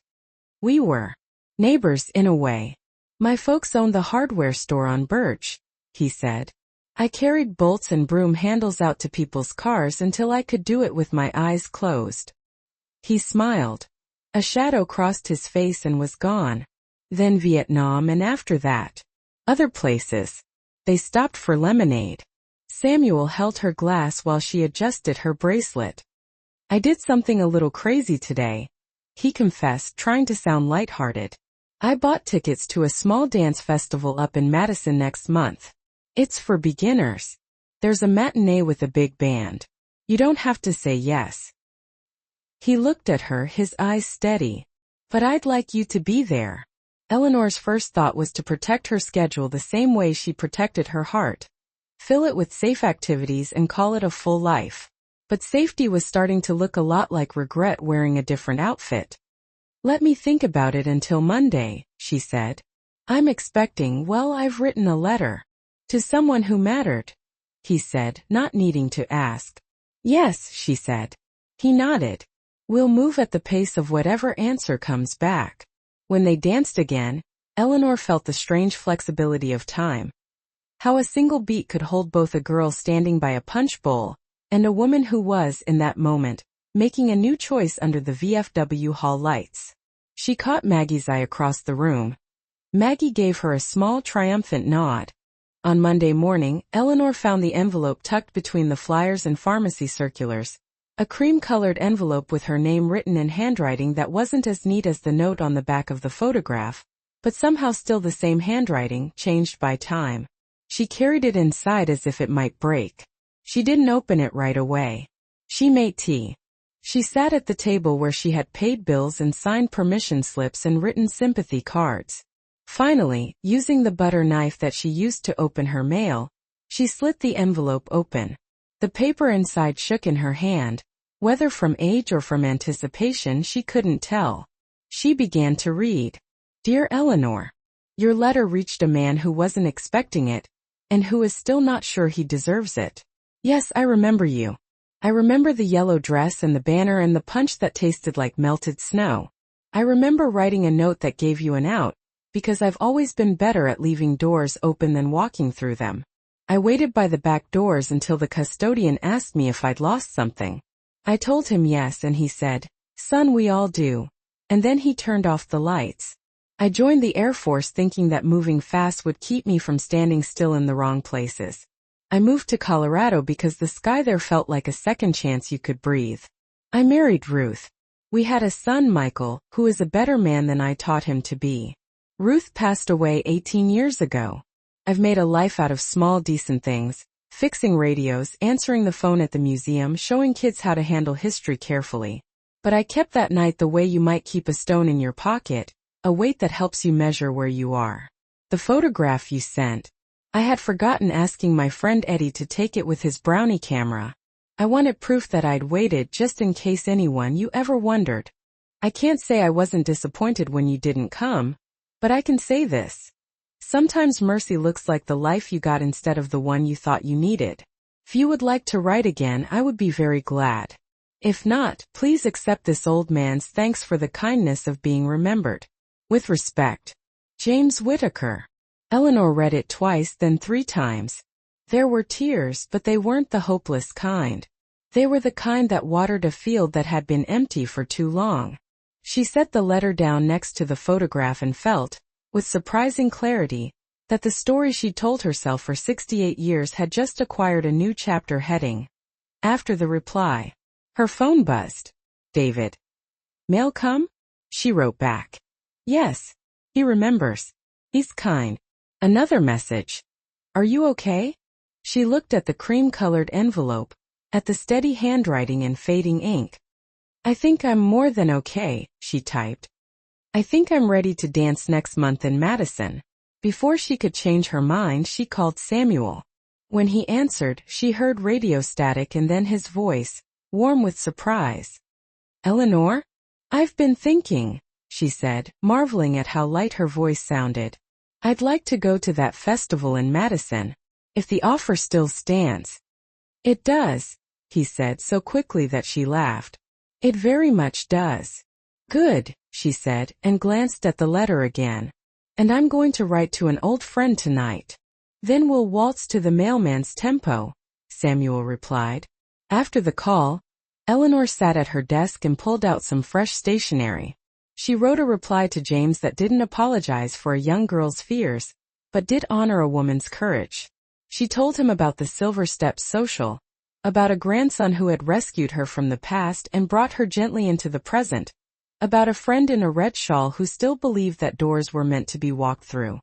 "We were neighbors in a way. My folks owned the hardware store on Birch," he said. "I carried bolts and broom handles out to people's cars until I could do it with my eyes closed." He smiled. A shadow crossed his face and was gone. Then Vietnam, and after that, other places. They stopped for lemonade. Samuel held her glass while she adjusted her bracelet. "I did something a little crazy today," he confessed, trying to sound lighthearted. "I bought tickets to a small dance festival up in Madison next month. It's for beginners. There's a matinee with a big band. You don't have to say yes." He looked at her, his eyes steady. "But I'd like you to be there." Eleanor's first thought was to protect her schedule the same way she protected her heart. Fill it with safe activities and call it a full life. But safety was starting to look a lot like regret wearing a different outfit. "Let me think about it until Monday," she said. "I'm expecting, well, I've written a letter. To someone who mattered," he said, not needing to ask. "Yes," she said. He nodded. "We'll move at the pace of whatever answer comes back." When they danced again, Eleanor felt the strange flexibility of time. How a single beat could hold both a girl standing by a punch bowl and a woman who was, in that moment, making a new choice under the VFW hall lights. She caught Maggie's eye across the room. Maggie gave her a small, triumphant nod. On Monday morning, Eleanor found the envelope tucked between the flyers and pharmacy circulars. A cream-colored envelope with her name written in handwriting that wasn't as neat as the note on the back of the photograph, but somehow still the same handwriting, changed by time. She carried it inside as if it might break. She didn't open it right away. She made tea. She sat at the table where she had paid bills and signed permission slips and written sympathy cards. Finally, using the butter knife that she used to open her mail, she slit the envelope open. The paper inside shook in her hand. Whether from age or from anticipation, she couldn't tell. She began to read. "Dear Eleanor, your letter reached a man who wasn't expecting it, and who is still not sure he deserves it. Yes, I remember you. I remember the yellow dress and the banner and the punch that tasted like melted snow. I remember writing a note that gave you an out, because I've always been better at leaving doors open than walking through them. I waited by the back doors until the custodian asked me if I'd lost something. I told him yes, and he said, 'Son, we all do.' And then he turned off the lights. I joined the Air Force thinking that moving fast would keep me from standing still in the wrong places. I moved to Colorado because the sky there felt like a second chance you could breathe. I married Ruth. We had a son, Michael, who is a better man than I taught him to be. Ruth passed away 18 years ago. I've made a life out of small decent things, fixing radios, answering the phone at the museum, showing kids how to handle history carefully. But I kept that night the way you might keep a stone in your pocket, a weight that helps you measure where you are. The photograph you sent. I had forgotten asking my friend Eddie to take it with his brownie camera. I wanted proof that I'd waited just in case anyone you ever wondered. I can't say I wasn't disappointed when you didn't come, but I can say this. Sometimes mercy looks like the life you got instead of the one you thought you needed. If you would like to write again, I would be very glad. If not, please accept this old man's thanks for the kindness of being remembered. With respect, James Whittaker." Eleanor read it twice, then 3 times. There were tears, but they weren't the hopeless kind. They were the kind that watered a field that had been empty for too long. She set the letter down next to the photograph and felt, with surprising clarity, that the story she'd told herself for 68 years had just acquired a new chapter heading. After the reply, her phone buzzed. "David. Mail come?" She wrote back. "Yes. He remembers. He's kind." Another message. "Are you okay?" She looked at the cream-colored envelope, at the steady handwriting and fading ink. "I think I'm more than okay," she typed. "I think I'm ready to dance next month in Madison." Before she could change her mind, she called Samuel. When he answered, she heard radio static and then his voice, warm with surprise. "Eleanor? I've been thinking," she said, marveling at how light her voice sounded. "I'd like to go to that festival in Madison, if the offer still stands." "It does," he said so quickly that she laughed. "It very much does." "Good," she said, and glanced at the letter again. "And I'm going to write to an old friend tonight. Then we'll waltz to the mailman's tempo," Samuel replied. After the call, Eleanor sat at her desk and pulled out some fresh stationery. She wrote a reply to James that didn't apologize for a young girl's fears, but did honor a woman's courage. She told him about the Silver Steps social, about a grandson who had rescued her from the past and brought her gently into the present, about a friend in a red shawl who still believed that doors were meant to be walked through.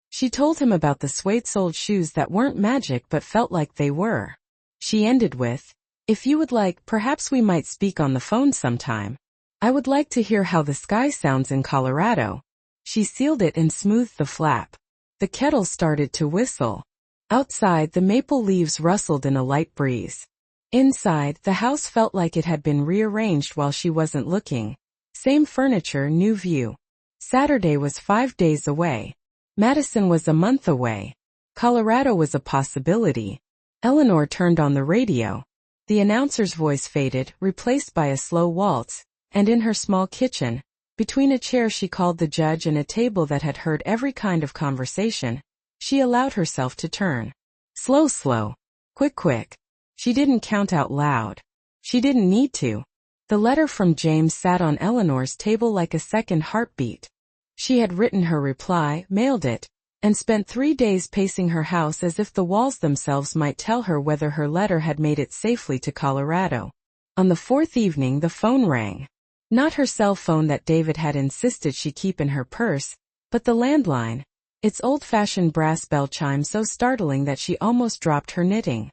She told him about the suede-soled shoes that weren't magic but felt like they were. She ended with, "If you would like, perhaps we might speak on the phone sometime. I would like to hear how the sky sounds in Colorado." She sealed it and smoothed the flap. The kettle started to whistle. Outside, the maple leaves rustled in a light breeze. Inside, the house felt like it had been rearranged while she wasn't looking. Same furniture, new view. Saturday was 5 days away. Madison was a month away. Colorado was a possibility. Eleanor turned on the radio. The announcer's voice faded, replaced by a slow waltz, and in her small kitchen, between a chair she called the judge and a table that had heard every kind of conversation, she allowed herself to turn. Slow, slow. Quick, quick. She didn't count out loud. She didn't need to. The letter from James sat on Eleanor's table like a second heartbeat. She had written her reply, mailed it, and spent 3 days pacing her house as if the walls themselves might tell her whether her letter had made it safely to Colorado. On the 4th evening, the phone rang. Not her cell phone that David had insisted she keep in her purse, but the landline, its old-fashioned brass bell chime so startling that she almost dropped her knitting.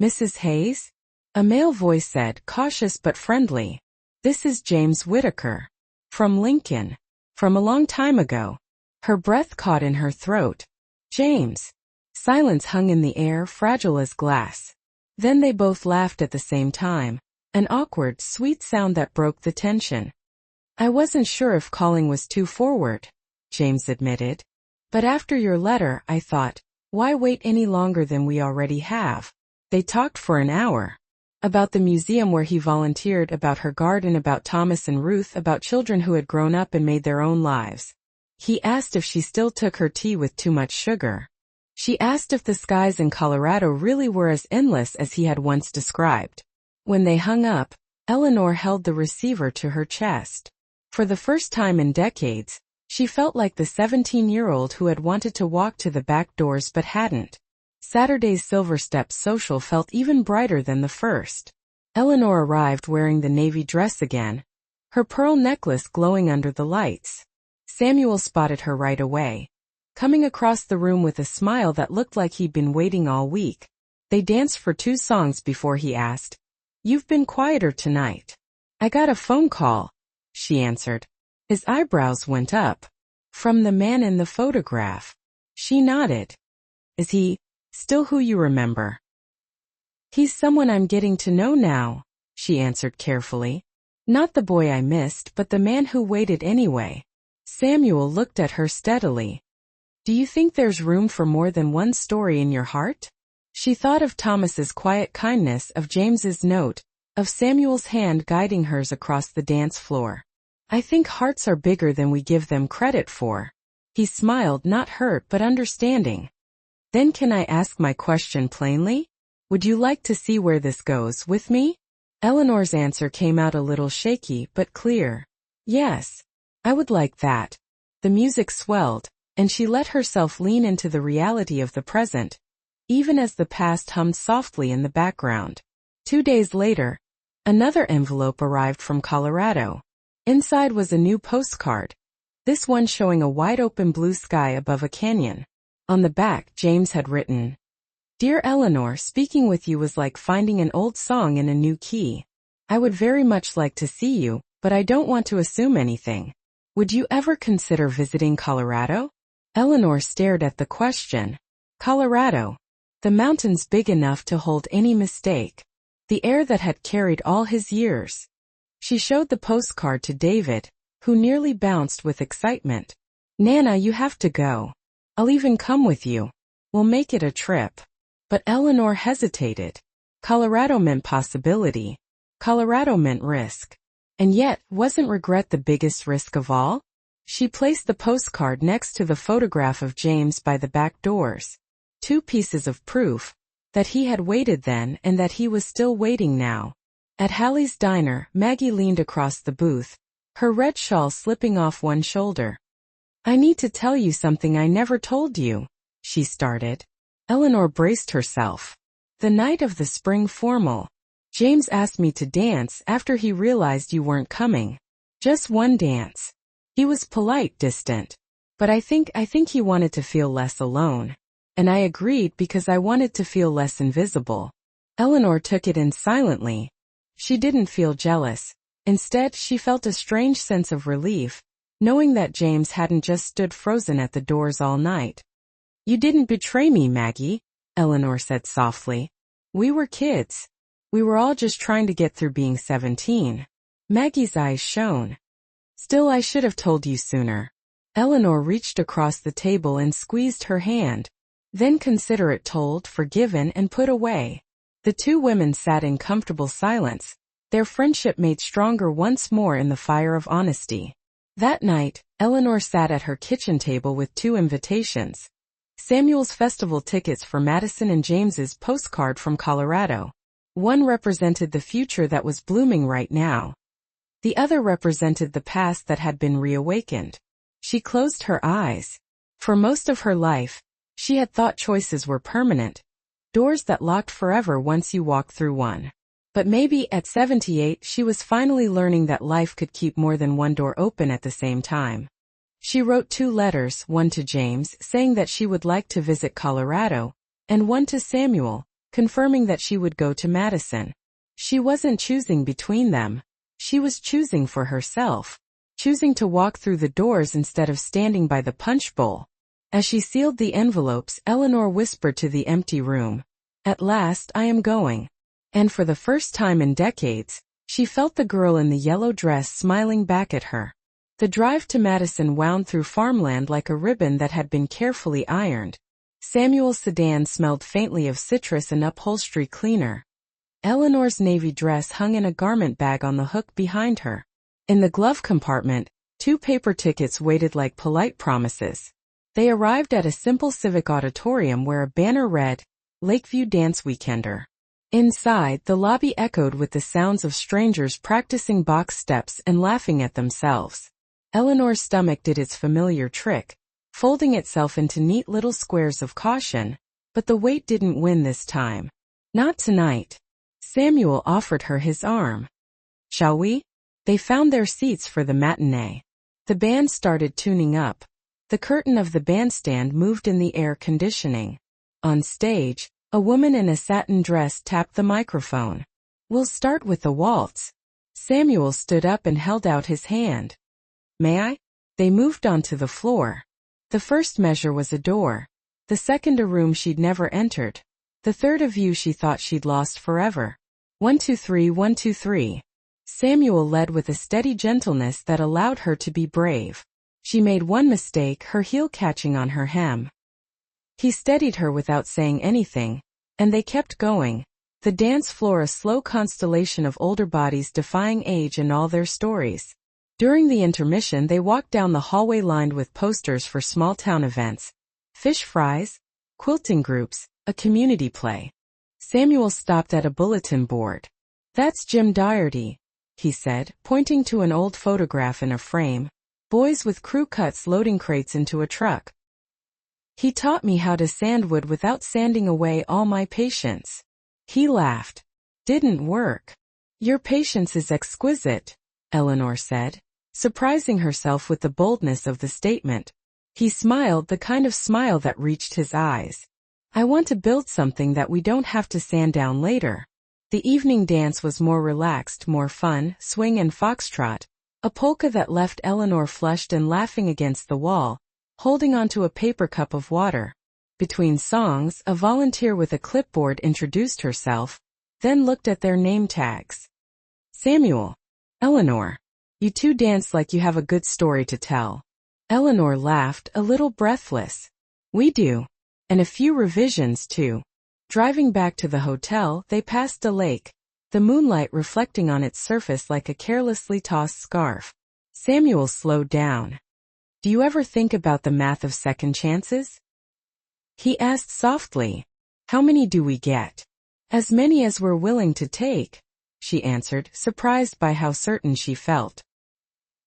"Mrs. Hayes?" A male voice said, cautious but friendly. "This is James Whittaker. From Lincoln. From a long time ago." Her breath caught in her throat. "James." Silence hung in the air, fragile as glass. Then they both laughed at the same time, an awkward, sweet sound that broke the tension. "I wasn't sure if calling was too forward," James admitted. "But after your letter, I thought, why wait any longer than we already have?" They talked for an hour. About the museum where he volunteered, about her garden, about Thomas and Ruth, about children who had grown up and made their own lives. He asked if she still took her tea with too much sugar. She asked if the skies in Colorado really were as endless as he had once described. When they hung up, Eleanor held the receiver to her chest. For the first time in decades, she felt like the 17-year-old who had wanted to walk to the back doors but hadn't. Saturday's Silver Steps social felt even brighter than the first. Eleanor arrived wearing the navy dress again, her pearl necklace glowing under the lights. Samuel spotted her right away, coming across the room with a smile that looked like he'd been waiting all week. They danced for 2 songs before he asked, "You've been quieter tonight." "I got a phone call," she answered. His eyebrows went up. "From the man in the photograph." She nodded. "Is he still who you remember?" "He's someone I'm getting to know now," she answered carefully. "Not the boy I missed, but the man who waited anyway." Samuel looked at her steadily. "Do you think there's room for more than one story in your heart?" She thought of Thomas's quiet kindness, of James's note, of Samuel's hand guiding hers across the dance floor. "I think hearts are bigger than we give them credit for." He smiled, not hurt but understanding. "Then can I ask my question plainly? Would you like to see where this goes with me?" Eleanor's answer came out a little shaky but clear. Yes. I would like that. The music swelled, and she let herself lean into the reality of the present, even as the past hummed softly in the background. 2 days later, another envelope arrived from Colorado. Inside was a new postcard, this one showing a wide-open blue sky above a canyon. On the back, James had written, "Dear Eleanor, speaking with you was like finding an old song in a new key. I would very much like to see you, but I don't want to assume anything. Would you ever consider visiting Colorado?" Eleanor stared at the question. Colorado. The mountains big enough to hold any mistake. The air that had carried all his years. She showed the postcard to David, who nearly bounced with excitement. "Nana, you have to go. I'll even come with you. We'll make it a trip." But Eleanor hesitated. Colorado meant possibility. Colorado meant risk. And yet, wasn't regret the biggest risk of all? She placed the postcard next to the photograph of James by the back doors. 2 pieces of proof that he had waited then and that he was still waiting now. At Hallie's diner, Maggie leaned across the booth, her red shawl slipping off one shoulder. "I need to tell you something I never told you," she started. Eleanor braced herself. "The night of the spring formal, James asked me to dance after he realized you weren't coming. Just one dance. He was polite, distant. But I think he wanted to feel less alone. And I agreed because I wanted to feel less invisible." Eleanor took it in silently. She didn't feel jealous. Instead, she felt a strange sense of relief, knowing that James hadn't just stood frozen at the doors all night. "You didn't betray me, Maggie," Eleanor said softly. "We were kids. We were all just trying to get through being 17. Maggie's eyes shone. "Still, I should have told you sooner." Eleanor reached across the table and squeezed her hand. Then considerate told, forgiven, and put away. The 2 women sat in comfortable silence, their friendship made stronger once more in the fire of honesty. That night, Eleanor sat at her kitchen table with 2 invitations. Samuel's festival tickets for Madison and James's postcard from Colorado. One represented the future that was blooming right now. The other represented the past that had been reawakened. She closed her eyes. For most of her life, she had thought choices were permanent, doors that locked forever once you walked through one. But maybe at 78 she was finally learning that life could keep more than one door open at the same time. She wrote 2 letters, one to James saying that she would like to visit Colorado, and one to Samuel, confirming that she would go to Madison. She wasn't choosing between them. She was choosing for herself. Choosing to walk through the doors instead of standing by the punch bowl. As she sealed the envelopes, Eleanor whispered to the empty room, "At last, I am going." And for the first time in decades, she felt the girl in the yellow dress smiling back at her. The drive to Madison wound through farmland like a ribbon that had been carefully ironed. Samuel's sedan smelled faintly of citrus and upholstery cleaner. Eleanor's navy dress hung in a garment bag on the hook behind her. In the glove compartment, 2 paper tickets waited like polite promises. They arrived at a simple civic auditorium where a banner read, "Lakeview Dance Weekender." Inside, the lobby echoed with the sounds of strangers practicing box steps and laughing at themselves. Eleanor's stomach did its familiar trick, folding itself into neat little squares of caution, but the weight didn't win this time. Not tonight. Samuel offered her his arm. "Shall we?" They found their seats for the matinee. The band started tuning up. The curtain of the bandstand moved in the air conditioning. On stage, a woman in a satin dress tapped the microphone. "We'll start with the waltz." Samuel stood up and held out his hand. "May I?" They moved onto the floor. The first measure was a door. The second a room she'd never entered. The third a view she thought she'd lost forever. 1 2 3 1 2 3. Samuel led with a steady gentleness that allowed her to be brave. She made one mistake, her heel catching on her hem. He steadied her without saying anything, and they kept going. The dance floor a slow constellation of older bodies defying age and all their stories. During the intermission they walked down the hallway lined with posters for small-town events. Fish fries, quilting groups, a community play. Samuel stopped at a bulletin board. That's Jim Doherty, he said, pointing to an old photograph in a frame. Boys with crew cuts loading crates into a truck. He taught me how to sand wood without sanding away all my patience. He laughed. Didn't work. Your patience is exquisite, Eleanor said, surprising herself with the boldness of the statement. He smiled, the kind of smile that reached his eyes. I want to build something that we don't have to sand down later. The evening dance was more relaxed, more fun, swing and foxtrot, a polka that left Eleanor flushed and laughing against the wall, holding onto a paper cup of water. Between songs, a volunteer with a clipboard introduced herself, then looked at their name tags. Samuel. Eleanor. You two dance like you have a good story to tell. Eleanor laughed, a little breathless. We do. And a few revisions, too. Driving back to the hotel, they passed a lake, the moonlight reflecting on its surface like a carelessly tossed scarf. Samuel slowed down. Do you ever think about the math of second chances? He asked softly. How many do we get? As many as we're willing to take, she answered, surprised by how certain she felt.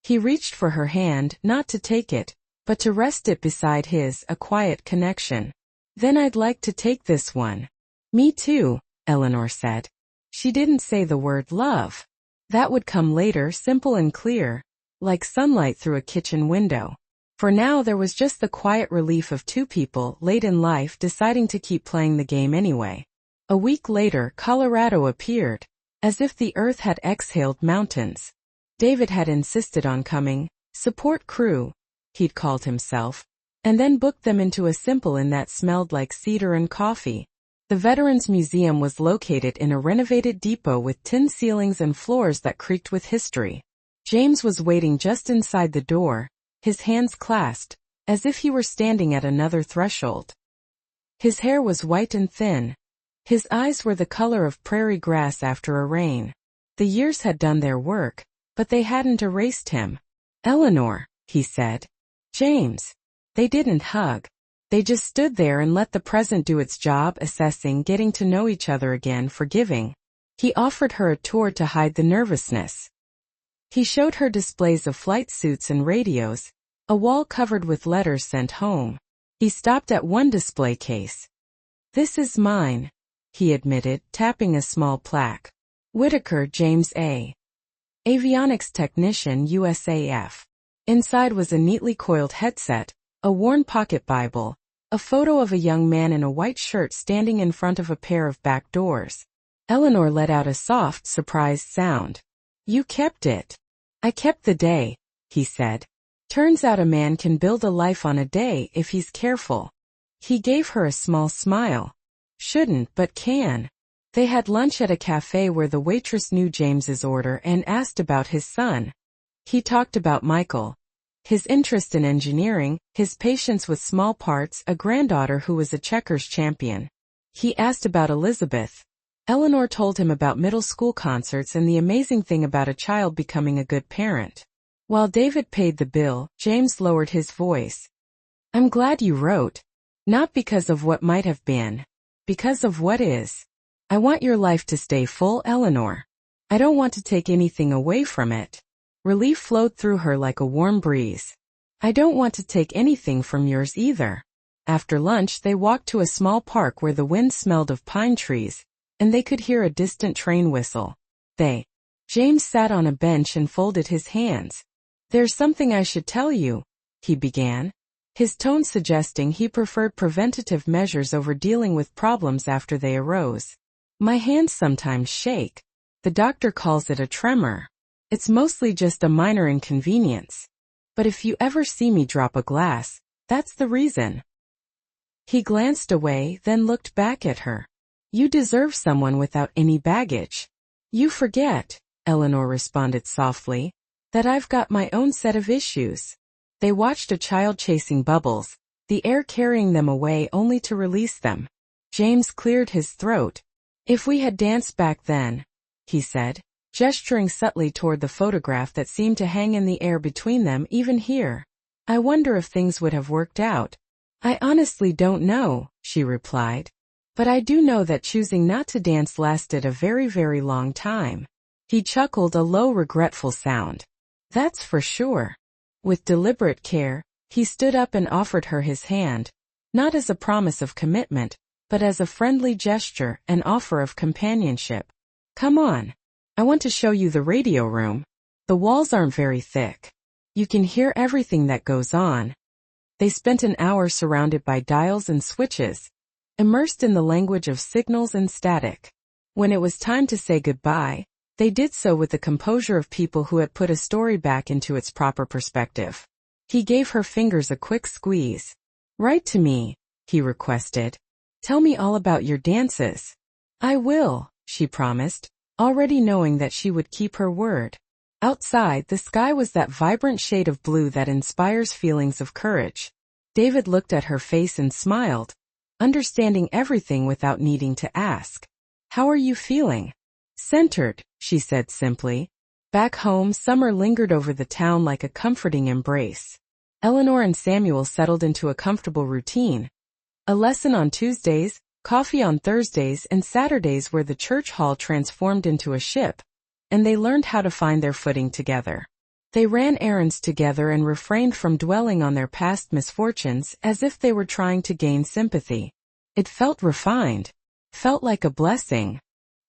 He reached for her hand, not to take it, but to rest it beside his, a quiet connection. Then I'd like to take this one. Me too, Eleanor said. She didn't say the word love. That would come later, simple and clear, like sunlight through a kitchen window. For now there was just the quiet relief of two people late in life deciding to keep playing the game anyway. A week later, Colorado appeared, as if the earth had exhaled mountains. David had insisted on coming, support crew, he'd called himself, and then booked them into a simple inn that smelled like cedar and coffee. The Veterans Museum was located in a renovated depot with tin ceilings and floors that creaked with history. James was waiting just inside the door, his hands clasped, as if he were standing at another threshold. His hair was white and thin. His eyes were the color of prairie grass after a rain. The years had done their work, but they hadn't erased him. Eleanor, he said. James. They didn't hug. They just stood there and let the present do its job, assessing, getting to know each other again, forgiving. He offered her a tour to hide the nervousness. He showed her displays of flight suits and radios, a wall covered with letters sent home. He stopped at one display case. This is mine, he admitted, tapping a small plaque. Whitaker, James A. Avionics Technician, USAF. Inside was a neatly coiled headset, a worn pocket Bible, a photo of a young man in a white shirt standing in front of a pair of back doors. Eleanor let out a soft, surprised sound. You kept it. I kept the day, he said. Turns out a man can build a life on a day if he's careful. He gave her a small smile. Shouldn't, but can. They had lunch at a cafe where the waitress knew James's order and asked about his son. He talked about Michael. His interest in engineering, his patience with small parts, a granddaughter who was a checkers champion. He asked about Elizabeth. Eleanor told him about middle school concerts and the amazing thing about a child becoming a good parent. While David paid the bill, James lowered his voice. I'm glad you wrote. Not because of what might have been. Because of what is. I want your life to stay full, Eleanor. I don't want to take anything away from it. Relief flowed through her like a warm breeze. I don't want to take anything from yours either. After lunch they walked to a small park where the wind smelled of pine trees, and they could hear a distant train whistle. James sat on a bench and folded his hands. There's something I should tell you, he began, his tone suggesting he preferred preventative measures over dealing with problems after they arose. My hands sometimes shake. The doctor calls it a tremor. It's mostly just a minor inconvenience. But if you ever see me drop a glass, that's the reason. He glanced away, then looked back at her. You deserve someone without any baggage. You forget, Eleanor responded softly, that I've got my own set of issues. They watched a child chasing bubbles, the air carrying them away only to release them. James cleared his throat. If we had danced back then, he said, gesturing subtly toward the photograph that seemed to hang in the air between them even here. I wonder if things would have worked out. I honestly don't know, she replied. But I do know that choosing not to dance lasted a very, very long time. He chuckled, a low, regretful sound. That's for sure. With deliberate care, he stood up and offered her his hand, not as a promise of commitment, but as a friendly gesture, an offer of companionship. Come on. I want to show you the radio room. The walls aren't very thick. You can hear everything that goes on. They spent an hour surrounded by dials and switches, immersed in the language of signals and static. When it was time to say goodbye, they did so with the composure of people who had put a story back into its proper perspective. He gave her fingers a quick squeeze. Write to me, he requested. Tell me all about your dances. I will, she promised, already knowing that she would keep her word. Outside, the sky was that vibrant shade of blue that inspires feelings of courage. David looked at her face and smiled, understanding everything without needing to ask. How are you feeling? Centered, she said simply. Back home, summer lingered over the town like a comforting embrace. Eleanor and Samuel settled into a comfortable routine. A lesson on Tuesdays, coffee on Thursdays, and Saturdays where the church hall transformed into a ship, and they learned how to find their footing together. They ran errands together and refrained from dwelling on their past misfortunes as if they were trying to gain sympathy. It felt refined, felt like a blessing.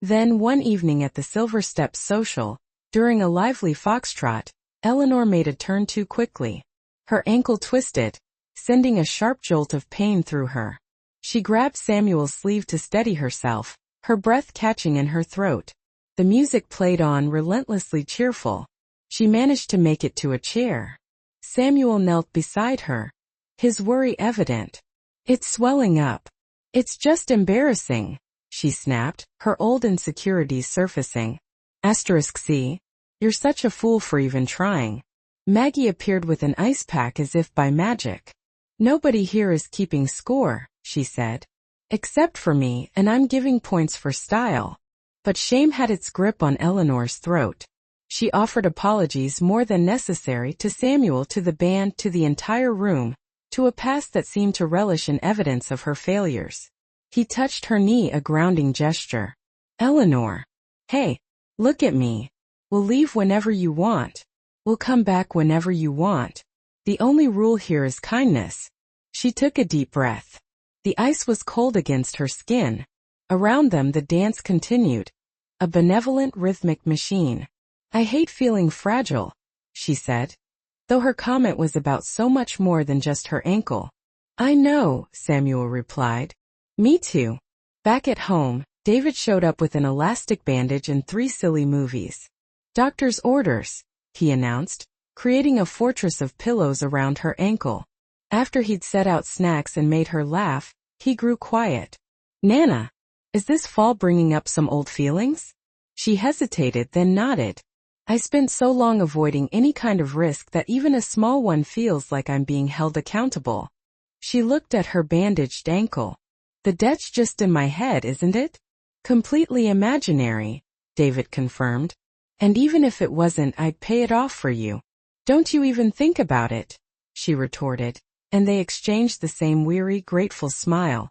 Then one evening at the Silver Steps social, during a lively foxtrot, Eleanor made a turn too quickly. Her ankle twisted, sending a sharp jolt of pain through her. She grabbed Samuel's sleeve to steady herself, her breath catching in her throat. The music played on, relentlessly cheerful. She managed to make it to a chair. Samuel knelt beside her, his worry evident. It's swelling up. It's just embarrassing, she snapped, her old insecurities surfacing. *C. You're such a fool for even trying. Maggie appeared with an ice pack as if by magic. Nobody here is keeping score, she said. Except for me, and I'm giving points for style. But shame had its grip on Eleanor's throat. She offered apologies more than necessary to Samuel, to the band, to the entire room, to a past that seemed to relish in evidence of her failures. He touched her knee, a grounding gesture. Eleanor. Hey, look at me. We'll leave whenever you want. We'll come back whenever you want. The only rule here is kindness. She took a deep breath. The ice was cold against her skin. Around them the dance continued. A benevolent rhythmic machine. I hate feeling fragile, she said, though her comment was about so much more than just her ankle. I know, Samuel replied. Me too. Back at home, David showed up with an elastic bandage and 3 silly movies. Doctor's orders, he announced, creating a fortress of pillows around her ankle. After he'd set out snacks and made her laugh, he grew quiet. Nana, is this fall bringing up some old feelings? She hesitated, then nodded. I spent so long avoiding any kind of risk that even a small one feels like I'm being held accountable. She looked at her bandaged ankle. The debt's just in my head, isn't it? Completely imaginary, David confirmed. And even if it wasn't, I'd pay it off for you. Don't you even think about it, she retorted, and they exchanged the same weary, grateful smile.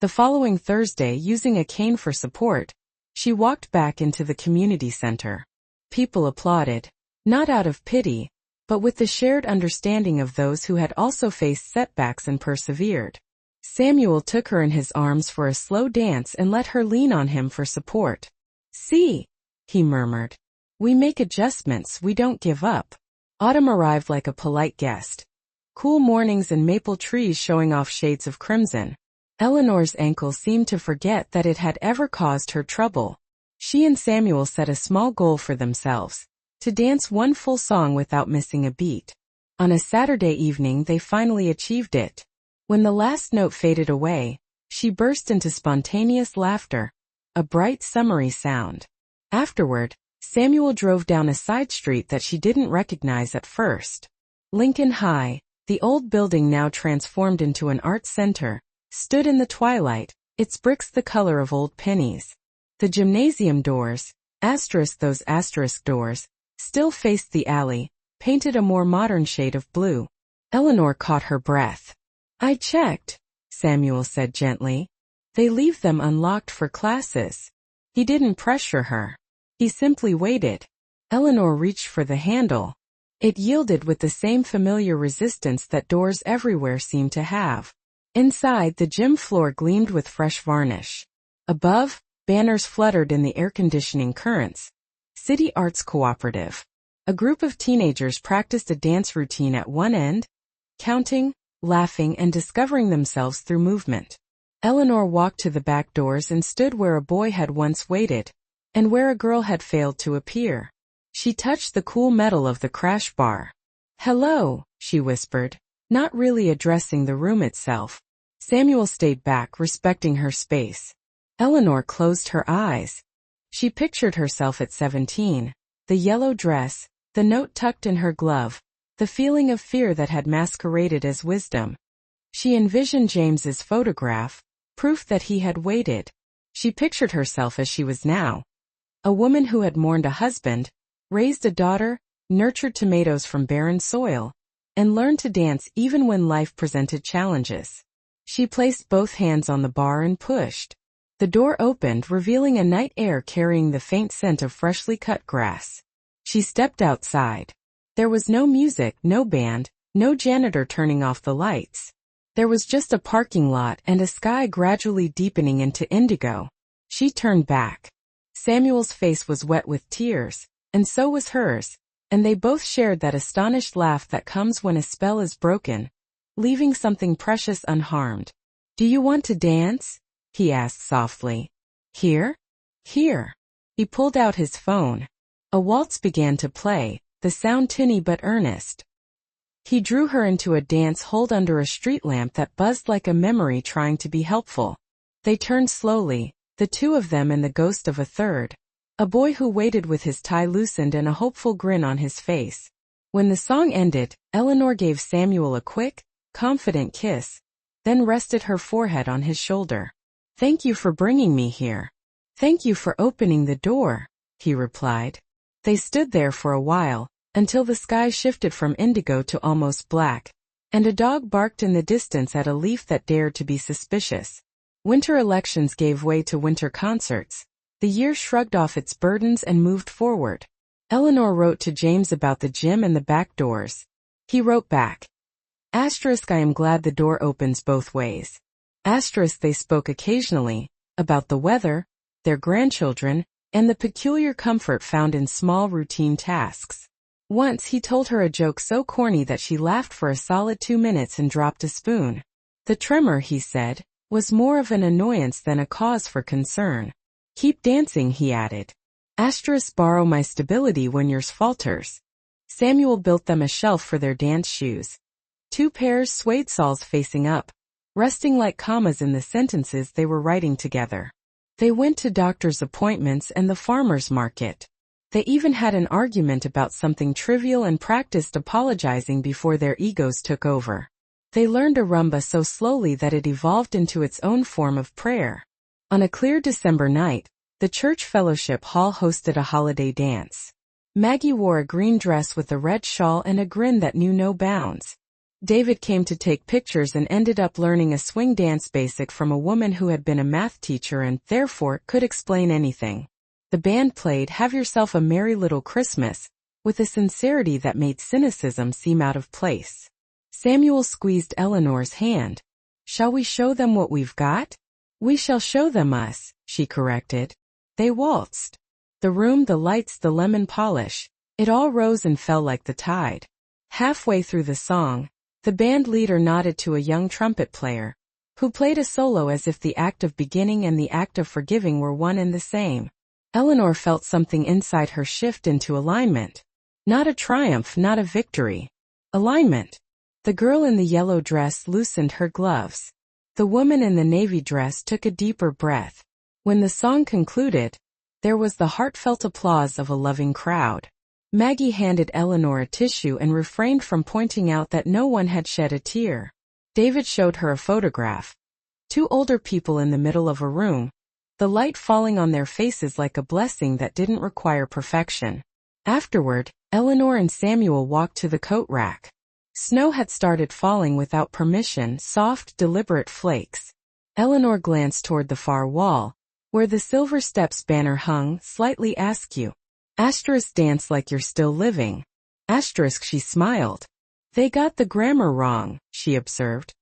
The following Thursday, using a cane for support, she walked back into the community center. People applauded, not out of pity, but with the shared understanding of those who had also faced setbacks and persevered. Samuel took her in his arms for a slow dance and let her lean on him for support. See, he murmured. We make adjustments, we don't give up. Autumn arrived like a polite guest. Cool mornings and maple trees showing off shades of crimson. Eleanor's ankle seemed to forget that it had ever caused her trouble. She and Samuel set a small goal for themselves, to dance one full song without missing a beat. On a Saturday evening they finally achieved it. When the last note faded away, she burst into spontaneous laughter, a bright summery sound. Afterward, Samuel drove down a side street that she didn't recognize at first. Lincoln High, the old building now transformed into an art center, stood in the twilight, its bricks the color of old pennies. The gymnasium doors, those asterisk doors, still faced the alley, painted a more modern shade of blue. Eleanor caught her breath. I checked, Samuel said gently. They leave them unlocked for classes. He didn't pressure her. He simply waited. Eleanor reached for the handle. It yielded with the same familiar resistance that doors everywhere seem to have. Inside, the gym floor gleamed with fresh varnish. Above, banners fluttered in the air-conditioning currents. City Arts Cooperative. A group of teenagers practiced a dance routine at one end, counting, laughing, and discovering themselves through movement. Eleanor walked to the back doors and stood where a boy had once waited, and where a girl had failed to appear. She touched the cool metal of the crash bar. "Hello," she whispered, not really addressing the room itself. Samuel stayed back, respecting her space. Eleanor closed her eyes. She pictured herself at 17, the yellow dress, the note tucked in her glove, the feeling of fear that had masqueraded as wisdom. She envisioned James's photograph, proof that he had waited. She pictured herself as she was now. A woman who had mourned a husband, raised a daughter, nurtured tomatoes from barren soil, and learned to dance even when life presented challenges. She placed both hands on the bar and pushed. The door opened, revealing a night air carrying the faint scent of freshly cut grass. She stepped outside. There was no music, no band, no janitor turning off the lights. There was just a parking lot and a sky gradually deepening into indigo. She turned back. Samuel's face was wet with tears, and so was hers, and they both shared that astonished laugh that comes when a spell is broken, leaving something precious unharmed. "Do you want to dance?" he asked softly. "Here?" "Here." He pulled out his phone. A waltz began to play, the sound tinny but earnest. He drew her into a dance hold under a street lamp that buzzed like a memory trying to be helpful. They turned slowly, the two of them and the ghost of a third. A boy who waited with his tie loosened and a hopeful grin on his face. When the song ended, Eleanor gave Samuel a quick, confident kiss, then rested her forehead on his shoulder. "Thank you for bringing me here." "Thank you for opening the door," he replied. They stood there for a while, until the sky shifted from indigo to almost black, and a dog barked in the distance at a leaf that dared to be suspicious. Winter elections gave way to winter concerts. The year shrugged off its burdens and moved forward. Eleanor wrote to James about the gym and the back doors. He wrote back. *I am glad the door opens both ways. They spoke occasionally, about the weather, their grandchildren, and the peculiar comfort found in small routine tasks. Once he told her a joke so corny that she laughed for a solid 2 minutes and dropped a spoon. The tremor, he said, was more of an annoyance than a cause for concern. "Keep dancing," he added. Borrow my stability when yours falters. Samuel built them a shelf for their dance shoes. 2 pairs suede soles facing up, resting like commas in the sentences they were writing together. They went to doctor's appointments and the farmer's market. They even had an argument about something trivial and practiced apologizing before their egos took over. They learned a rumba so slowly that it evolved into its own form of prayer. On a clear December night, the church fellowship hall hosted a holiday dance. Maggie wore a green dress with a red shawl and a grin that knew no bounds. David came to take pictures and ended up learning a swing dance basic from a woman who had been a math teacher and, therefore, could explain anything. The band played "Have Yourself a Merry Little Christmas," with a sincerity that made cynicism seem out of place. Samuel squeezed Eleanor's hand. "Shall we show them what we've got?" "We shall show them us," she corrected. They waltzed. The room, the lights, the lemon polish, it all rose and fell like the tide. Halfway through the song, the band leader nodded to a young trumpet player, who played a solo as if the act of beginning and the act of forgiving were one and the same. Eleanor felt something inside her shift into alignment. Not a triumph, not a victory. Alignment. The girl in the yellow dress loosened her gloves. The woman in the navy dress took a deeper breath. When the song concluded, there was the heartfelt applause of a loving crowd. Maggie handed Eleanor a tissue and refrained from pointing out that no one had shed a tear. David showed her a photograph. 2 older people in the middle of a room, the light falling on their faces like a blessing that didn't require perfection. Afterward, Eleanor and Samuel walked to the coat rack. Snow had started falling without permission, soft, deliberate flakes. Eleanor glanced toward the far wall, where the Silver Steps banner hung, slightly askew. Asterisk dance like you're still living. Asterisk she smiled. They got the grammar wrong, she observed.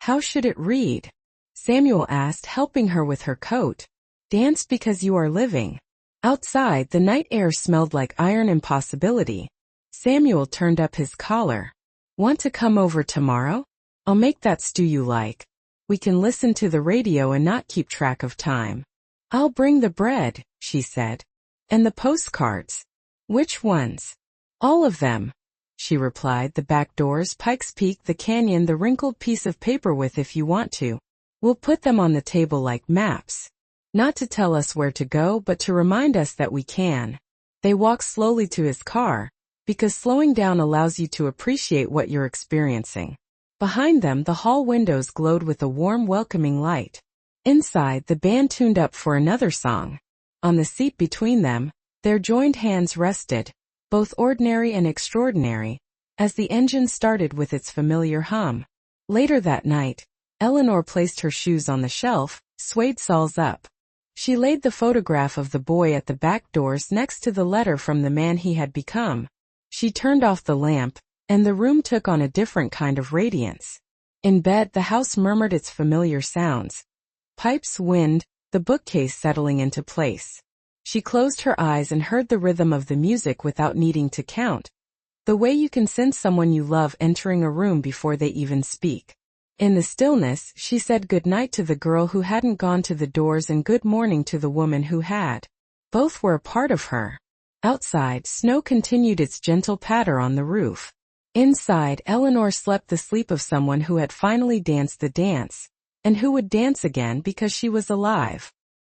How should it read? Samuel asked, helping her with her coat. Dance because you are living. Outside, the night air smelled like iron impossibility. Samuel turned up his collar. Want to come over tomorrow? I'll make that stew you like. We can listen to the radio and not keep track of time. I'll bring the bread, she said. And the postcards. Which ones? All of them, she replied. The back doors, Pikes Peak, the canyon, the wrinkled piece of paper with if you want to. We'll put them on the table like maps. Not to tell us where to go, but to remind us that we can. They walked slowly to his car, because slowing down allows you to appreciate what you're experiencing. Behind them, the hall windows glowed with a warm, welcoming light. Inside, the band tuned up for another song. On the seat between them, their joined hands rested, both ordinary and extraordinary, as the engine started with its familiar hum. Later that night, Eleanor placed her shoes on the shelf, suede soles up. She laid the photograph of the boy at the back doors next to the letter from the man he had become. She turned off the lamp, and the room took on a different kind of radiance. In bed, the house murmured its familiar sounds. Pipes, wind, the bookcase settling into place. She closed her eyes and heard the rhythm of the music without needing to count. The way you can sense someone you love entering a room before they even speak. In the stillness, she said goodnight to the girl who hadn't gone to the doors and good morning to the woman who had. Both were a part of her. Outside, snow continued its gentle patter on the roof. Inside, Eleanor slept the sleep of someone who had finally danced the dance, and who would dance again because she was alive.